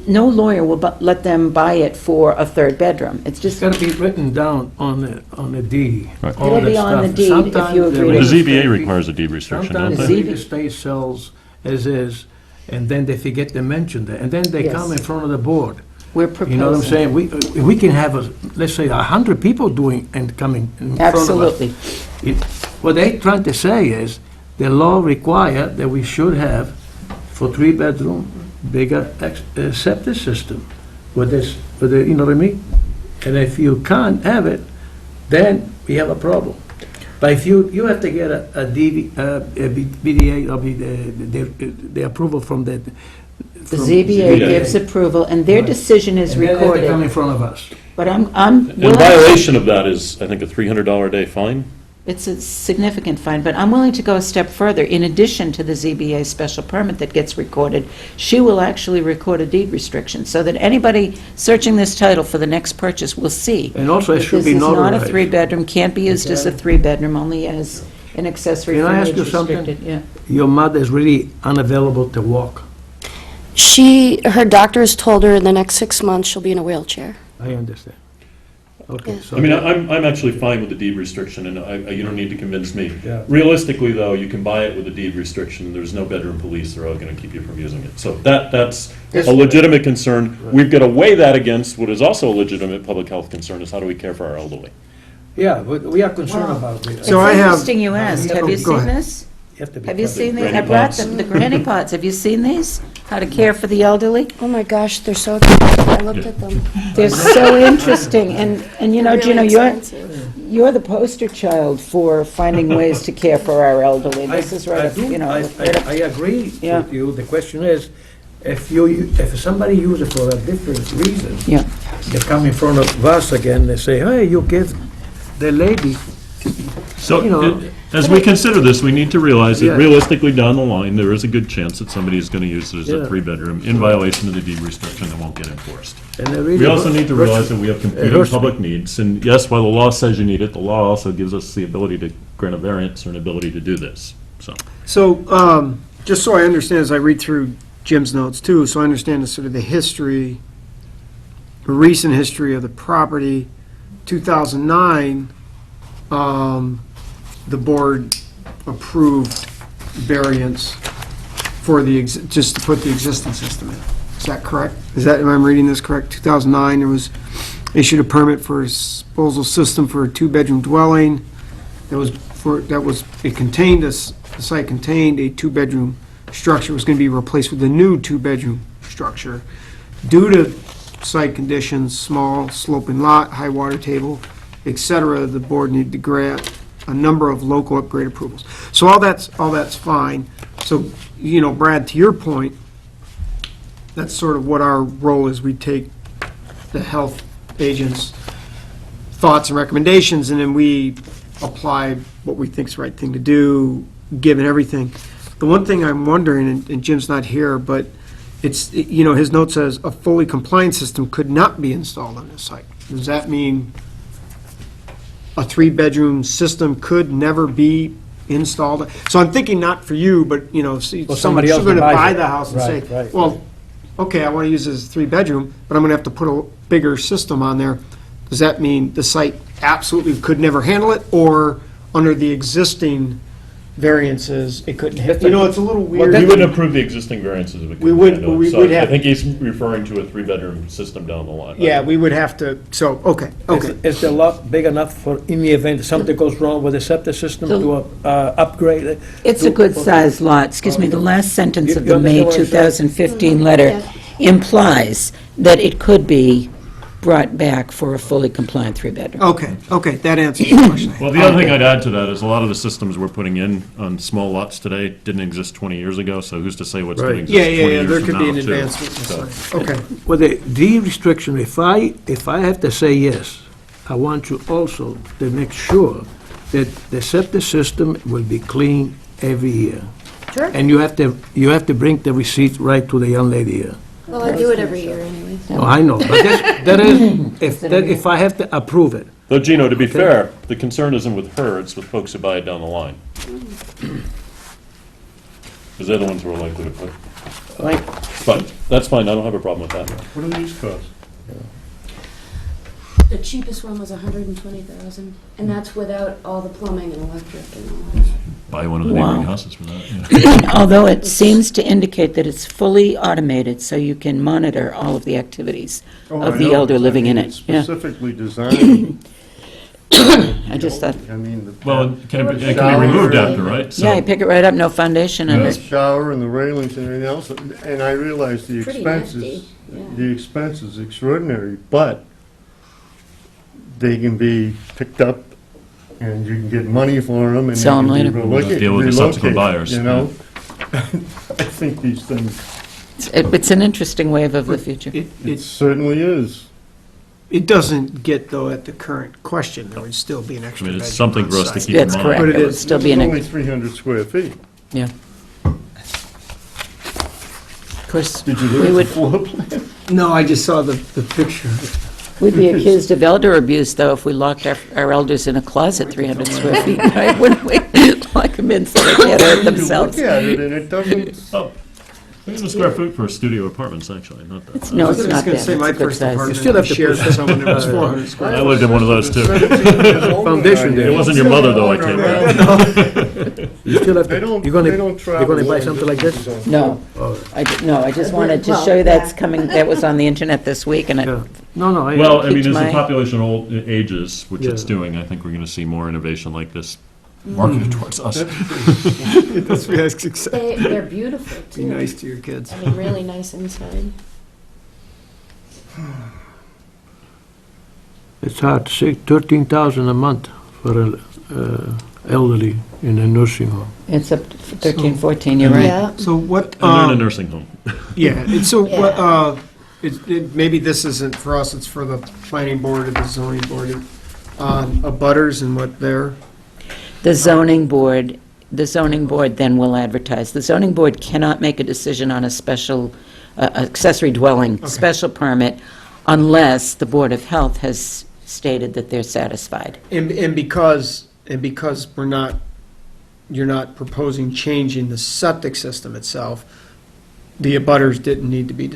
no lawyer will let them buy it for a third bedroom. It's It's just, gotta be written down on the deed. Right. all It'll be that on the stuff. deed if Sometimes you agree the to- The real ZBA estate- requires a deed restriction, don't Sometimes they? the real estate sells as is, and then they forget to mention that, and then they Yes. come in front of the board. we're proposing. You know what I'm saying? We can have, let's say, 100 people doing and coming in front of us. Absolutely. What they trying to say is, the law require that we should have, for 3-bedroom, bigger septic system with this, you know what I mean? And if you can't have it, then we have a problem. But if you have to get a BDA, or the approval from the. The ZBA gives approval, and their decision is And then they have to come recorded. in front of us. But I'm In willing, violation of that is, I think, a $300 a day fine. it's a significant fine, but I'm willing to go a step further. In addition to the ZBA special permit that gets recorded, she will actually record a deed restriction, so that anybody searching this title for the next purchase will see. And also, it that should be This is not a notarized. 3-bedroom, can't be used as a 3-bedroom, only as an accessory Can for I ask you something? age-restricted. Yeah. Your mother is really unavailable to walk. Her doctor has told her in the next 6 months she'll be in a wheelchair. I understand. Okay, Yeah. so. I mean, I'm actually fine with the deed restriction, and you don't need to convince me. Yeah. Realistically, though, you can buy it with a deed restriction, there's no bedroom police, they're all going to keep you from using it. So that's a legitimate concern. We've got to weigh that against what is also a legitimate public health concern, is how do we care for our elderly? Yeah, but we are concerned about it. So It's I have- interesting you asked. Have you Go seen ahead. this? Have to be Have you careful. seen these? I Granny brought pots. them, the granny pots. Have you seen these? How to care for the elderly? Oh my gosh, they're so expensive. I looked at them. They're so interesting, and you know, They're Gino, really expensive. you're the poster child for finding ways to care for our elderly. This is right I up, do- you know, I right up- agree Yeah. with you. The question is, if somebody uses it for a different reason, Yeah. they come in front of us again, they say, hey, you give the lady, So, You know- as we consider this, we need to realize Yeah. that realistically down the line, there is a good chance that somebody is going to use it as a Yeah. 3-bedroom in violation of the deed restriction that won't get enforced. and they really. We also need to realize that we have competing hurts me. public needs, and yes, while the law says you need it, the law also gives us the ability to grant a variance or an ability to do this, so. So, just so I understand, as I read through Jim's notes too, so I understand the sort of the history, the recent history of the property. 2009, the board approved variance for just to put the existing system in. Is that correct? Am I reading this correct? 2009, there was issued a permit for a disposal system for a 2-bedroom dwelling. The site contained a 2-bedroom structure, was going to be replaced with a new 2-bedroom structure. Due to site conditions, small sloping lot, high water table, et cetera, the board needed to grant a number of local upgrade approvals. So all that's fine. So, you know, Brad, to your point, that's sort of what our role is. We take the health agent's thoughts and recommendations, and then we apply what we think's the right thing to do, given everything. The one thing I'm wondering, and Jim's not here, but you know, his note says, a fully compliant system could not be installed on this site. Does that mean a 3-bedroom system could never be installed? So I'm thinking not for you, but, you know, see, somebody someone's else going to that buys buy it. the house and say, Right, right. well, okay, I want to use it as a 3-bedroom, but I'm going to have to put a bigger system on there. Does that mean the site absolutely could never handle it, or under the existing variances, it couldn't hit? You know, it's a little weird. We wouldn't approve the existing variances if it We couldn't would- handle it. we So would I have- think he's referring to a 3-bedroom system down the line. Yeah, we would have to, so, okay. Is the lot big enough for, in the event something goes wrong with the septic system, to upgrade it? It's a good-sized lot. Excuse me, the last sentence of You the May understand what I'm saying? 2015 letter implies that it could be brought back for a fully compliant 3-bedroom. Okay, that answers the question. Well, the other thing I'd add to that is a lot of the systems we're putting in on small lots today didn't exist 20 years ago, so who's to say what's going to Right. exist 20 Yeah, years there from could be now, an too. advancement in the So- site. Okay, With the deed restriction, if I have to say yes, I want you also to make sure that the septic system will be clean every year. Sure. And you have to bring the receipt right to the young lady here. Well, I do it every year anyways. Oh, I know, but that is, if I have to approve it. Though, Gino, to be fair, the concern isn't with her, it's with folks who buy it down the line. Because they're the ones who are likely to put. But that's fine, I don't have a problem with that. What do these cost? The cheapest one was 120,000, and that's without all the plumbing and electric and all that. Buy one of the Wow. neighboring houses for that. Yeah. Although it seems to indicate that it's fully automated, so you can monitor all of the activities Oh, of I the know. elder living in It's it. Yeah. specifically designed. I just thought, I mean, the Well, it can be removed after, right? So- yeah, you pick it right up, no foundation the under. shower and the railings and everything else, and I realize the Pretty expenses, nifty, yeah. the expense is extraordinary, but they can be picked up and you can get money for them and they Sell 'em can be later. relocated. Deal with the subsequent buyers, You know? I think these things, It's an interesting wave of the future. it certainly is. It doesn't get, though, at the current question, there would still be an I extra mean, bedroom it's something on for us to site. keep in That's mind. correct. But it It would is. still be It's an, only 300 square feet. yeah. Of course, Did you we look at would, the floor plan? No, I just saw the picture. we'd be accused of elder abuse, though, if we locked our elders in a closet 300 square feet, right? Wouldn't we? Lock them in so they can't hurt themselves. You look at it and it doesn't, Oh, 300 square foot for studio apartments, actually, not that. No, I it's was not gonna bad. say It's my a good first size. apartment, still have I to shared put- with someone that was 400 square. I lived in one of those, too. Foundation there. It wasn't your mother, though, I take that. You still have they to, don't, you're gonna, they don't you're travel. gonna buy something like this? No, I just wanted to show you that's coming, that was on the internet this week, and Yeah. No, no, Well, I mean, Piqued as the my- population ages, which it's Yeah. doing, I think we're going to see more innovation like this marketed towards us. That's what I was excited. They're beautiful, Be too. nice to your kids. I mean, really nice inside. It's hard to say, 13,000 a month for a elderly in a nursing home. it's up to 13, 14, you're right. Yeah. So what, And they're in a nursing home. yeah, and so what, Yeah. maybe this isn't for us, it's for the planning board or the zoning board, abutters and what they're, The zoning board then will advertise. The zoning board cannot make a decision on a special accessory dwelling, special permit, unless the Board of Health has stated that they're satisfied. and because you're not proposing changing the septic system itself, the abutters didn't need to be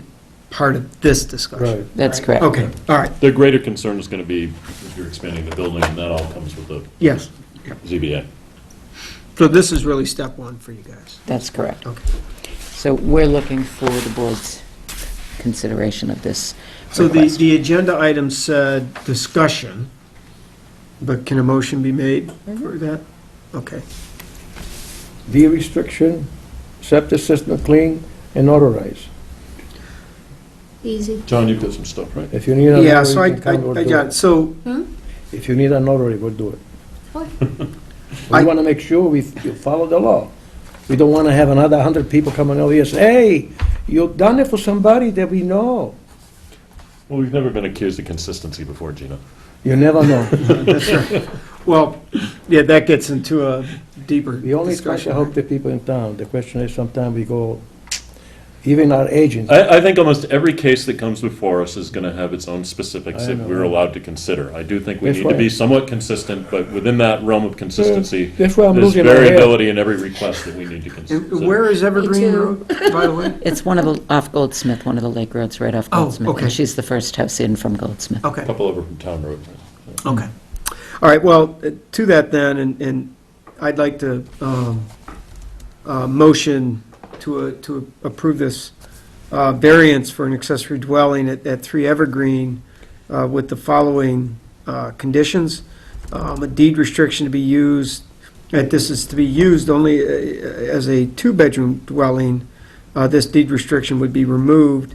part of this discussion. That's correct. Okay, all right, The greater concern is going to be if you're expanding the building, and that all comes with the yes. ZBA. So this is really step one for you guys. That's correct. Okay. So we're looking for the board's consideration of this So request. the agenda item said discussion, but can a motion be made for that? Okay. D restriction, septic system clean and notarized. Easy. John, you've got some stuff, right? If you need a Yeah, so notary, I you can come, we'll do got, it. so, If you need a notary, we'll do it. I- We want to make sure you follow the law. We don't want to have another 100 people coming over here and say, hey, you've done it for somebody that we know. Well, we've never been accused of consistency before, Gina. You never know. well, yeah, that gets into a deeper We only try to discussion. help the people in town. The question is, sometimes we go, even our agents. I think almost every case that comes before us is going to have its own specifics I that know. we're allowed to consider. I do think we That's need to be right. somewhat consistent, but within that realm of consistency, That's why I'm there's looking at it. variability in every request that we need to And consider. where is Evergreen too. Road, by the way? It's one of the, off Goldsmith, one of the lake roads right off Oh, Goldsmith. okay. And she's the first house in from Goldsmith. Okay. A couple over from Town Road. Okay. All right, well, to that then, and I'd like to motion to approve this variance for an accessory dwelling at 3 Evergreen with the following conditions. A deed restriction to be used, that this is to be used only as a 2-bedroom dwelling. This deed restriction would be removed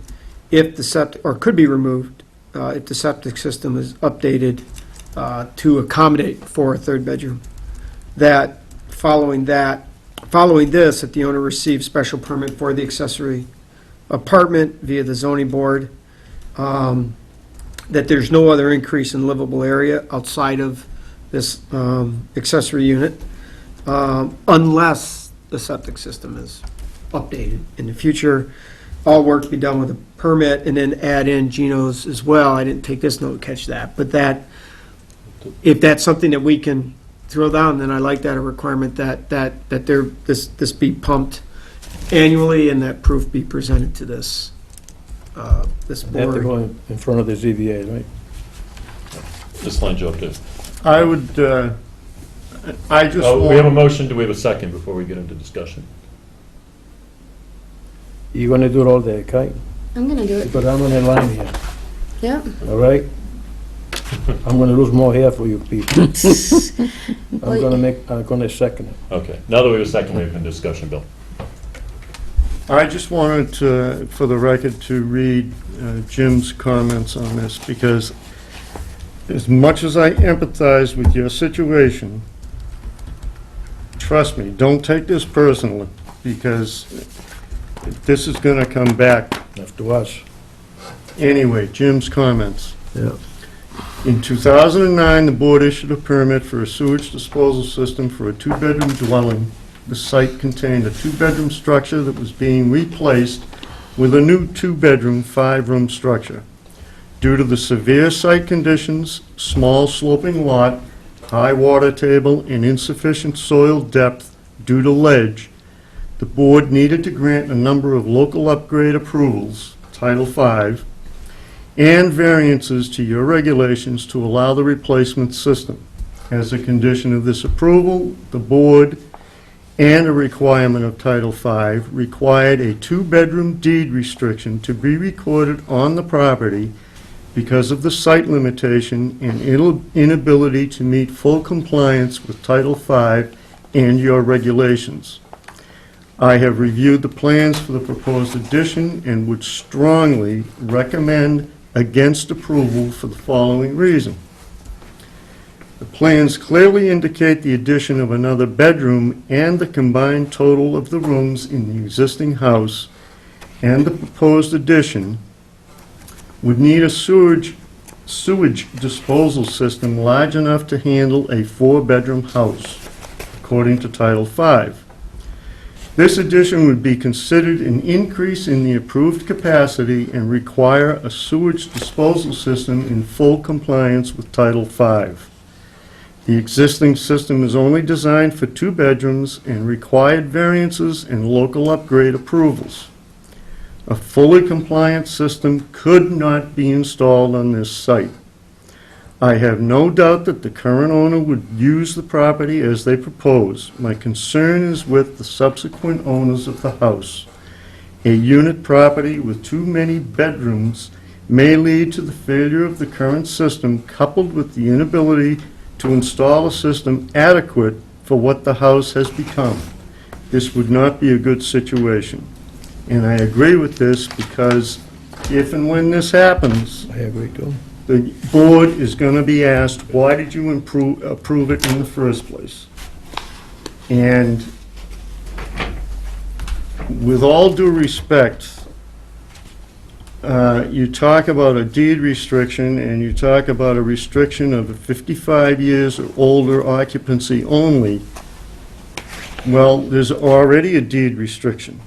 if the septic, or could be removed if the septic system is updated to accommodate for a 3rd bedroom. That, following this, that the owner receives special permit for the accessory apartment via the zoning board, that there's no other increase in livable area outside of this accessory unit, unless the septic system is updated. In the future, all work be done with a permit and then add in Gino's as well. I didn't take this note to catch that, but that, if that's something that we can throw down, then I like that a requirement that this be pumped annually and that proof be presented to this They have to board. go in front of the ZBA, right? This line, Joe, too. I would, I just Oh, we have a want, motion, do we have a second before we get into discussion? You're gonna do it all day, okay? I'm gonna do it. Because I'm on the line here, Yep. all right? I'm gonna lose more hair for you people. I'm gonna second it. Okay, now that we have a second, we have a discussion, Bill. I just wanted to, for the record, to read Jim's comments on this, because as much as I empathize with your situation, trust me, don't take this personally, because this is gonna come back. After us. Anyway, Jim's comments. Yeah. In 2009, the board issued a permit for a sewage disposal system for a two-bedroom dwelling. The site contained a two-bedroom structure that was being replaced with a new two-bedroom, five-room structure. Due to the severe site conditions, small sloping lot, high water table, and insufficient soil depth due to ledge, the board needed to grant a number of local upgrade approvals, Title V, and variances to your regulations to allow the replacement system. As a condition of this approval, the board, and a requirement of Title V, required a two-bedroom deed restriction to be recorded on the property because of the site limitation and inability to meet full compliance with Title V and your regulations. I have reviewed the plans for the proposed addition and would strongly recommend against approval for the following reason. The plans clearly indicate the addition of another bedroom and the combined total of the rooms in the existing house and the proposed addition would need a sewage disposal system large enough to handle a four-bedroom house, according to Title V. This addition would be considered an increase in the approved capacity and require a sewage disposal system in full compliance with Title V. The existing system is only designed for two bedrooms and required variances and local upgrade approvals. A fully compliant system could not be installed on this site. I have no doubt that the current owner would use the property as they propose. My concern is with the subsequent owners of the house. A unit property with too many bedrooms may lead to the failure of the current system, coupled with the inability to install a system adequate for what the house has become. This would not be a good situation. And I agree with this because if and when this happens, I agree too. the board is going to be asked, why did you approve it in the first place? And with all due respect, you talk about a deed restriction and you talk about a restriction of 55 years or older occupancy only. Well, there's already a deed restriction.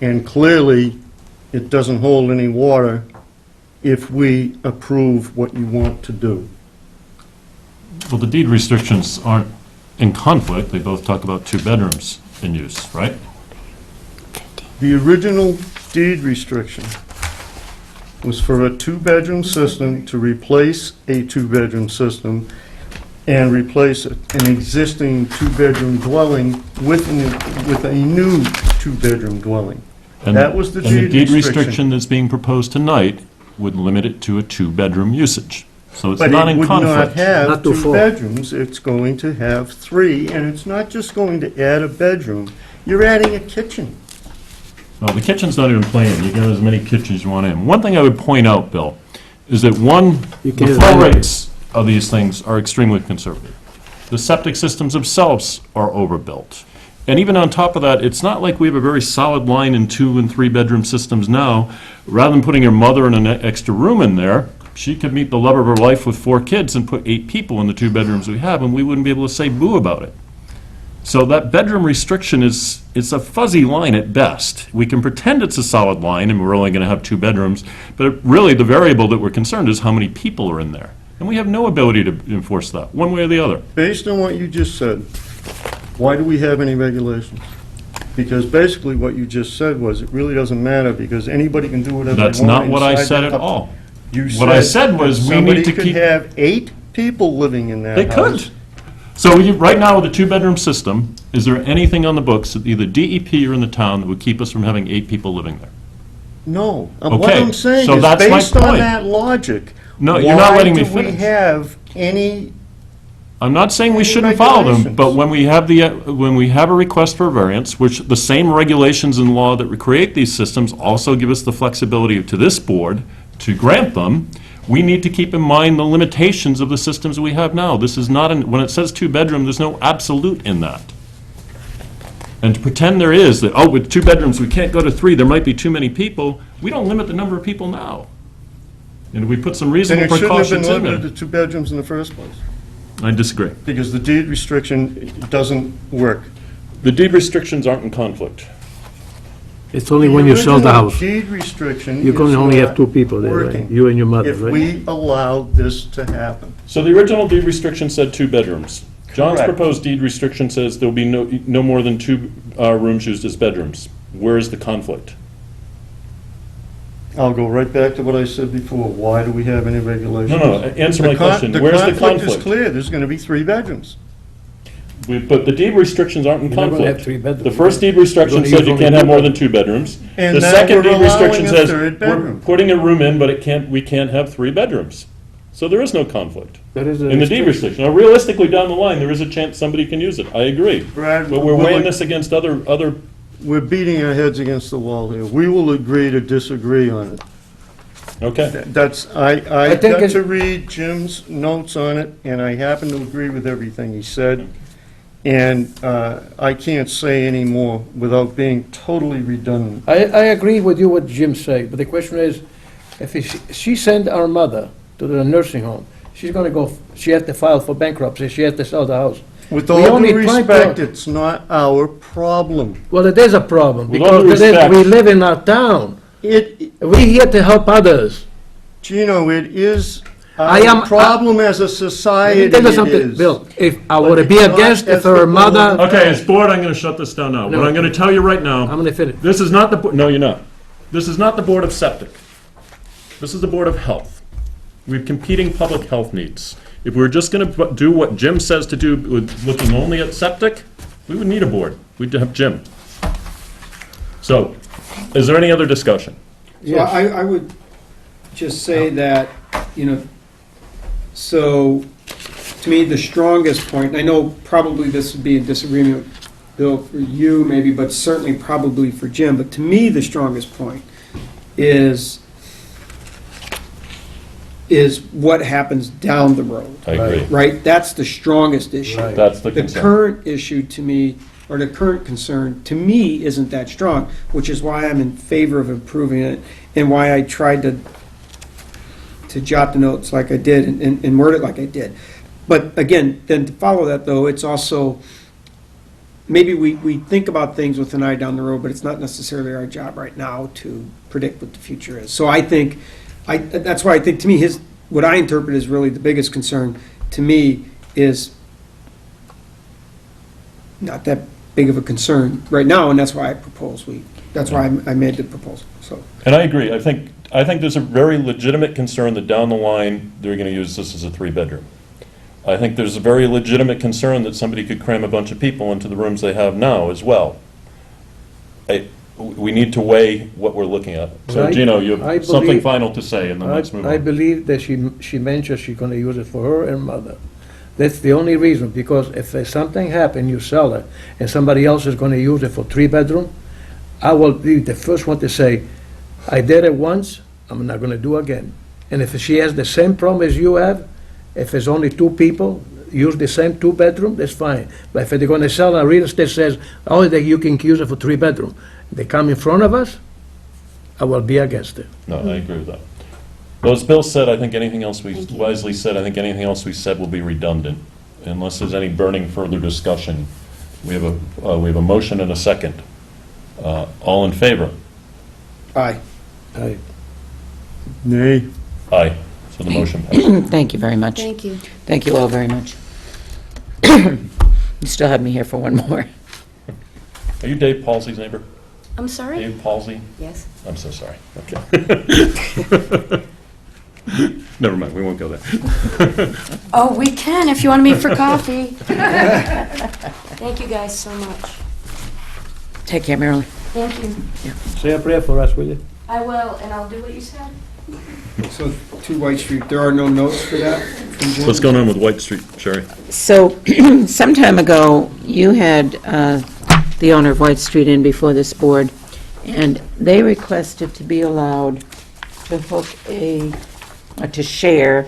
And clearly, it doesn't hold any water if we approve what you want to do. Well, the deed restrictions aren't in conflict, they both talk about two bedrooms in use, right? The original deed restriction was for a two-bedroom system to replace a two-bedroom system and replace an existing two-bedroom dwelling with a new two-bedroom dwelling. And- That was the And the deed deed restriction. restriction that's being proposed tonight would limit it to a two-bedroom usage. So it's But not it in would not conflict. have Not to two four. bedrooms, it's going to have three, and it's not just going to add a bedroom, you're adding a kitchen. Well, the kitchen's not even playing, you can have as many kitchens as you want in. One thing I would point out, Bill, is that one, You the can flow evaluate. rates of these things are extremely conservative. The septic systems themselves are overbuilt. And even on top of that, it's not like we have a very solid line in two and three bedroom systems now. Rather than putting your mother in an extra room in there, she could meet the love of her life with 4 kids and put 8 people in the 2 bedrooms we have, and we wouldn't be able to say boo about it. So that bedroom restriction is a fuzzy line at best. We can pretend it's a solid line and we're only going to have 2 bedrooms, but really the variable that we're concerned is how many people are in there. And we have no ability to enforce that, one way or the other. Based on what you just said, why do we have any regulations? Because basically what you just said was, it really doesn't matter because anybody can do whatever they want. That's not what I inside said that at couple- all. You What I said was we need to Somebody keep. could have 8 people living in that They house. could. So right now with a 2-bedroom system, is there anything on the books, either DEP or in the town, that would keep us from having 8 people living there? No. What Okay, I'm saying so is, that's my based on point. that logic, No, you're not letting me why do we finish. have any, I'm not saying we Any shouldn't follow them, regulations? but when we have a request for a variance, which the same regulations and law that create these systems also give us the flexibility to this board to grant them, we need to keep in mind the limitations of the systems we have now. This is not, when it says 2-bedroom, there's no absolute in that. And to pretend there is, that, oh, with 2 bedrooms, we can't go to 3, there might be too many people, we don't limit the number of people now. And we put some then reasonable it shouldn't have been precautions in limited there. to 2 bedrooms in the first place. I disagree. Because the deed restriction doesn't work. The deed restrictions aren't in conflict. It's only when you sell the original house. Deed restriction You can is only have not 2 people there, right? working. You and your mother, If right? we allow this to happen. So the original deed restriction said 2 bedrooms. John's Correct. proposed deed restriction says there'll be no more than 2 rooms used as bedrooms. Where is the conflict? I'll go right back to what I said before. Why do we have any regulations? No, answer my question. Where's the The conflict conflict? is clear. There's going to be 3 bedrooms. But the deed restrictions aren't in You're not gonna have conflict. 3 bedrooms. The first deed restriction You're said gonna you use can't only have 2 more than 2 bedrooms. And The now second we're deed restriction allowing a says third we're bedroom. putting a room in, but we can't have 3 bedrooms. So there is no conflict That is a in the deed restriction. Now realistically, down the line, there is a chance somebody can use it. I agree. Brad, But we're we'll- weighing this against other We're beating our heads against the wall here. We will agree to disagree on it. okay. That's, I think got it's- to read Jim's notes on it, and I happen to agree with everything he said. And I can't say any more without being totally redundant. I agree with you what Jim said, but the question is, if she send our mother to the nursing home, she's gonna go, she has to file for bankruptcy, she has to sell the house. With We all only due try to- respect, it's not our problem. Well, it is a problem, With all due because respect- we live in our town. We're here to help others. Gino, it is I am- our problem as a Let me society, tell you it something, is. Bill, if I But were to it's be not against, if her ethical. mother, Okay, as board, I'm going to shut this down now. What No. I'm going to tell you right now. I'm gonna finish. This is not the, no, you're not. This is not the Board of Septic. This is the Board of Health. We have competing public health needs. If we were just going to do what Jim says to do, with looking only at septic, we would need a board. We'd have Jim. So, is there any other discussion? So I would just say that, so, to me, the strongest point, and I know probably this would be a disagreement, Bill, for you maybe, but certainly probably for Jim, but to me, the strongest point is what happens down the road, I agree. right? That's the strongest issue. Right. That's the The concern. current issue to me, or the current concern, to me, isn't that strong, which is why I'm in favor of improving it, and why I tried to jot the notes like I did and word it like I did. But again, then to follow that, though, it's also, maybe we think about things with an eye down the road, but it's not necessarily our job right now to predict what the future is. So I think, that's why I think, to me, what I interpret is really the biggest concern, to me, is not that big of a concern right now, and that's why I propose that's why I made the proposal, so. And I agree. I think there's a very legitimate concern that down the line, they're going to use this as a 3-bedroom. I think there's a very legitimate concern that somebody could cram a bunch of people into the rooms they have now as well. We need to weigh what we're looking at. So Right. Gino, you I have something believe- final to say, and then let's move I on. believe that she mentioned she's gonna use it for her and mother. That's the only reason, because if there's something happen, you sell it, and somebody else is gonna use it for 3-bedroom, I will be the first one to say, I did it once, I'm not gonna do again. And if she has the same problem as you have, if it's only 2 people, use the same 2-bedroom, that's fine. But if they're gonna sell, a real estate says, oh, that you can use it for 3-bedroom, they come in front of us, I will be against it. No, I agree with that. Well, as Bill said, I think anything else we wisely said, I think anything else we said will be redundant, unless there's any burning further discussion. We have a motion and a second. All in favor? Aye. Aye. Nay. Aye. So the motion passes. Thank you very much. Thank you. Thank you all very much. You still have me here for one more. Are you Dave Palsey's neighbor? I'm sorry? Dave Palsey? Yes. I'm so sorry. Okay. Never mind, we won't go there. Oh, we can if you want to meet for coffee. Thank you guys so much. Take care, Marilyn. Thank you. Say a prayer for us, will you? I will, and I'll do what you said. So 2 White Street, there are no notes for that from Jim? What's going on with White Street, Sherry? So, some time ago, you had the owner of White Street in before this board, and they requested to be allowed to hook to share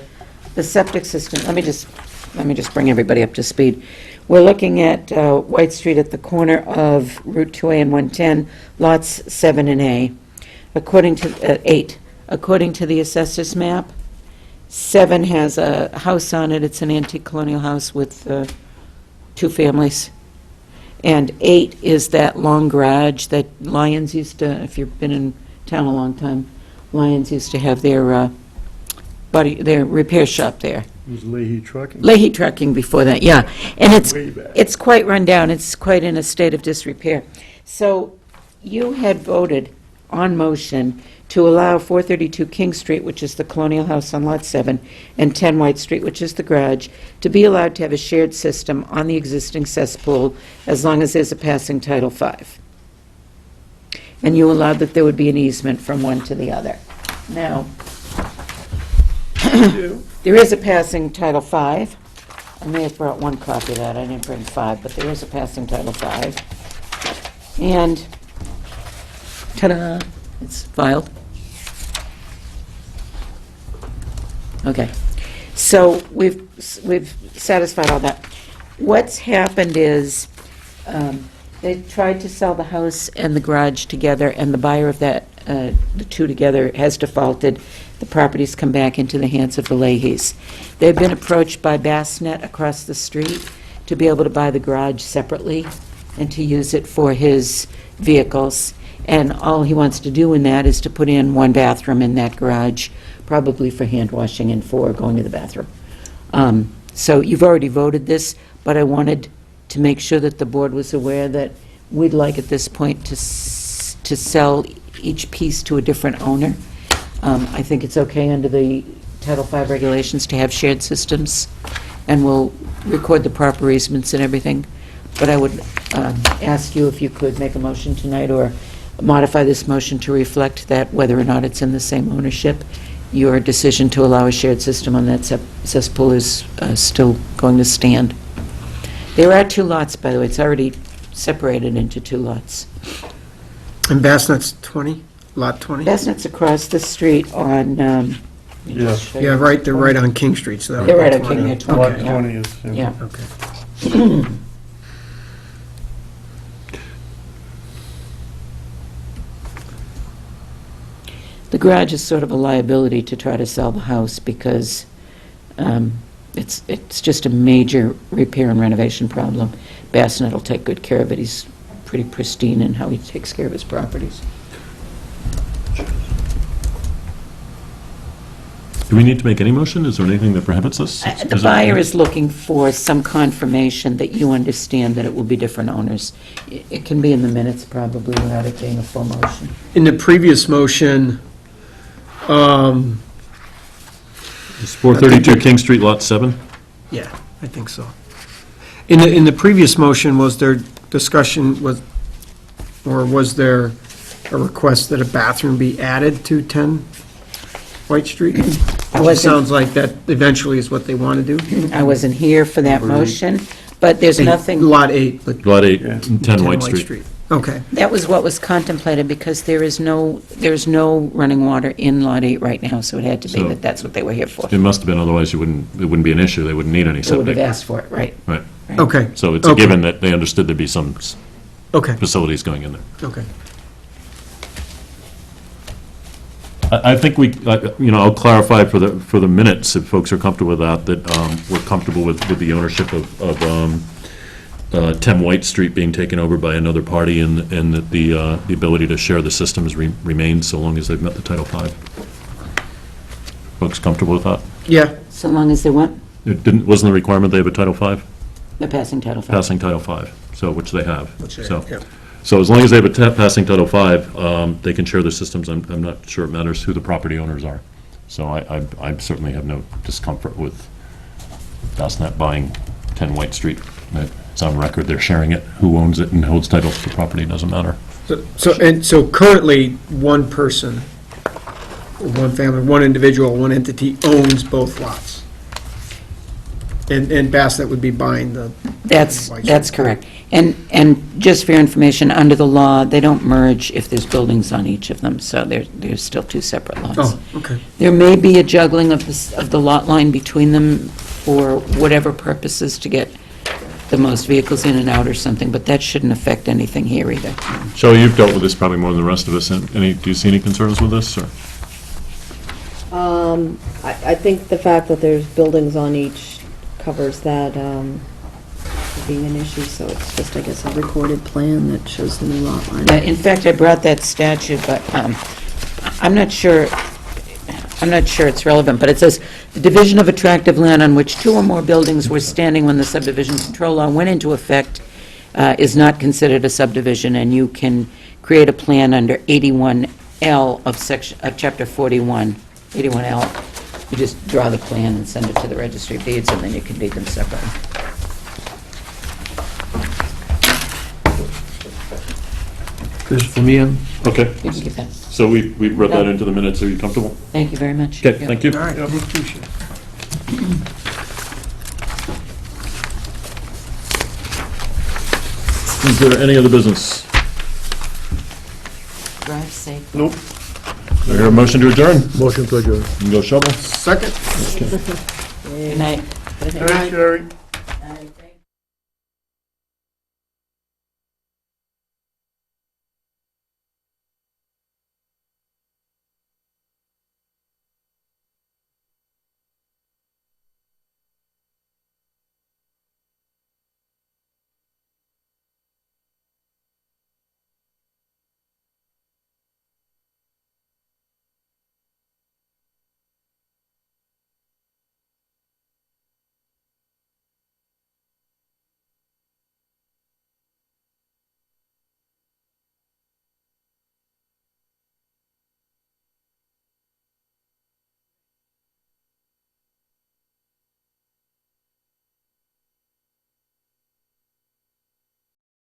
the septic system. Let me just bring everybody up to speed. We're looking at White Street at the corner of Route 2A and 110, lots 7 and A. According to 8, according to the assessor's map, 7 has a house on it. It's an antique colonial house with 2 families. And 8 is that long garage that Lions used to, if you've been in town a long time, Lions used to have their repair shop there. It was Leahy Trucking. Leahy Trucking before that, yeah. And Way back. it's quite run down. It's quite in a state of disrepair. So you had voted on motion to allow 432 King Street, which is the colonial house on Lot 7, and 10 White Street, which is the garage, to be allowed to have a shared system on the existing cesspool as long as there's a passing Title V. And you allowed that there would be an easement from one to the other. Now, there is a passing Title V. I may have brought 1 copy of that. I didn't bring 5, but there is a passing Title V. And, ta-da, it's filed. Okay. So we've satisfied all that. What's happened is they tried to sell the house and the garage together, and the buyer of that, the 2 together, has defaulted. The property's come back into the hands of the Leahys. They've been approached by Bassnet across the street to be able to buy the garage separately and to use it for his vehicles. And all he wants to do in that is to put in 1 bathroom in that garage, probably for hand washing and for going to the bathroom. So you've already voted this, but I wanted to make sure that the board was aware that we'd like at this point to sell each piece to a different owner. I think it's okay under the Title V regulations to have shared systems, and we'll record the proper easements and everything. But I would ask you if you could make a motion tonight or modify this motion to reflect that whether or not it's in the same ownership, your decision to allow a shared system on that cesspool is still going to stand. There are 2 lots, by the way. It's already separated into 2 lots. And Bassnet's 20, lot 20? Bassnet's across the street on, Yeah. Yeah, right, they're right on King Street, so that would be they're right on 20. King, they're 20, Lot yeah. 20 is, Yeah. Okay. The garage is sort of a liability to try to sell the house because it's just a major repair and renovation problem. Bassnet will take good care of it. He's pretty pristine in how he takes care of his properties. Do we need to make any motion? Is there anything that prohibits us? The buyer is looking for some confirmation that you understand that it will be different owners. It can be in the minutes probably without it being a full motion. In the previous motion, It's 432 King Street, Lot 7? yeah, I think so. In the previous motion, was there discussion or was there a request that a bathroom be added to 10 White Street? It sounds like that eventually is what they want to do. I wasn't here for that motion, but there's nothing, Lot 8, but Lot 8, Yeah. 10 White Street. Okay, that was what was contemplated because there's no running water in Lot 8 right now, so it had to be So- that that's what they were here for. It must have been, otherwise it wouldn't be an issue. They wouldn't need any They would have septic. asked for it, right. Right. okay, So it's a Okay. given that they understood there'd be some okay, facilities going in there. okay. I think I'll clarify for the minutes, if folks are comfortable with that, that we're comfortable with the ownership of 10 White Street being taken over by another party, and that the ability to share the systems remains so long as they've met the Title V. Folks comfortable with that? Yeah, So long as they want, Wasn't the requirement they have a Title V? they're passing Title V. Passing Title V, so, which they have. Which they So- have, yeah. So as long as they have a passing Title V, they can share the systems. I'm not sure it matters who the property owners are. So I certainly have no discomfort with Fastnet buying 10 White Street. It's on record, they're sharing it. Who owns it and holds title to the property, doesn't matter. So currently, one person, or one family, one individual, one entity owns both lots. And Bassett would be buying the. That's correct. And just for your information, under the law, they don't merge if there's buildings on each of them, so they're still two separate lots. Oh, okay. There may be a juggling of the lot line between them for whatever purposes to get the most vehicles in and out or something, but that shouldn't affect anything here either. Shelley, you've dealt with this probably more than the rest of us. Do you see any concerns with this, or? I think the fact that there's buildings on each covers that being an issue, so it's just, I guess, a recorded plan that shows the new lot line. In fact, I brought that statute, but I'm not sure it's relevant, but it says, "The division of a tract of land on which 2 or more buildings were standing when the subdivision control law went into effect is not considered a subdivision," and you can create a plan under 81L of Chapter 41, 81L. You just draw the plan and send it to the Registry of Deeds, and then you can deed them separately. This is for me, and Okay, You can get that. so we read that into the minutes. Are you comfortable? Thank you very much. Okay, Yeah. thank you. All right, appreciate it. Is there any other business? Drive safe. Nope. I hear a motion to adjourn. Motion to adjourn. You can go shovel. Second? Good night. Thanks, Sherry.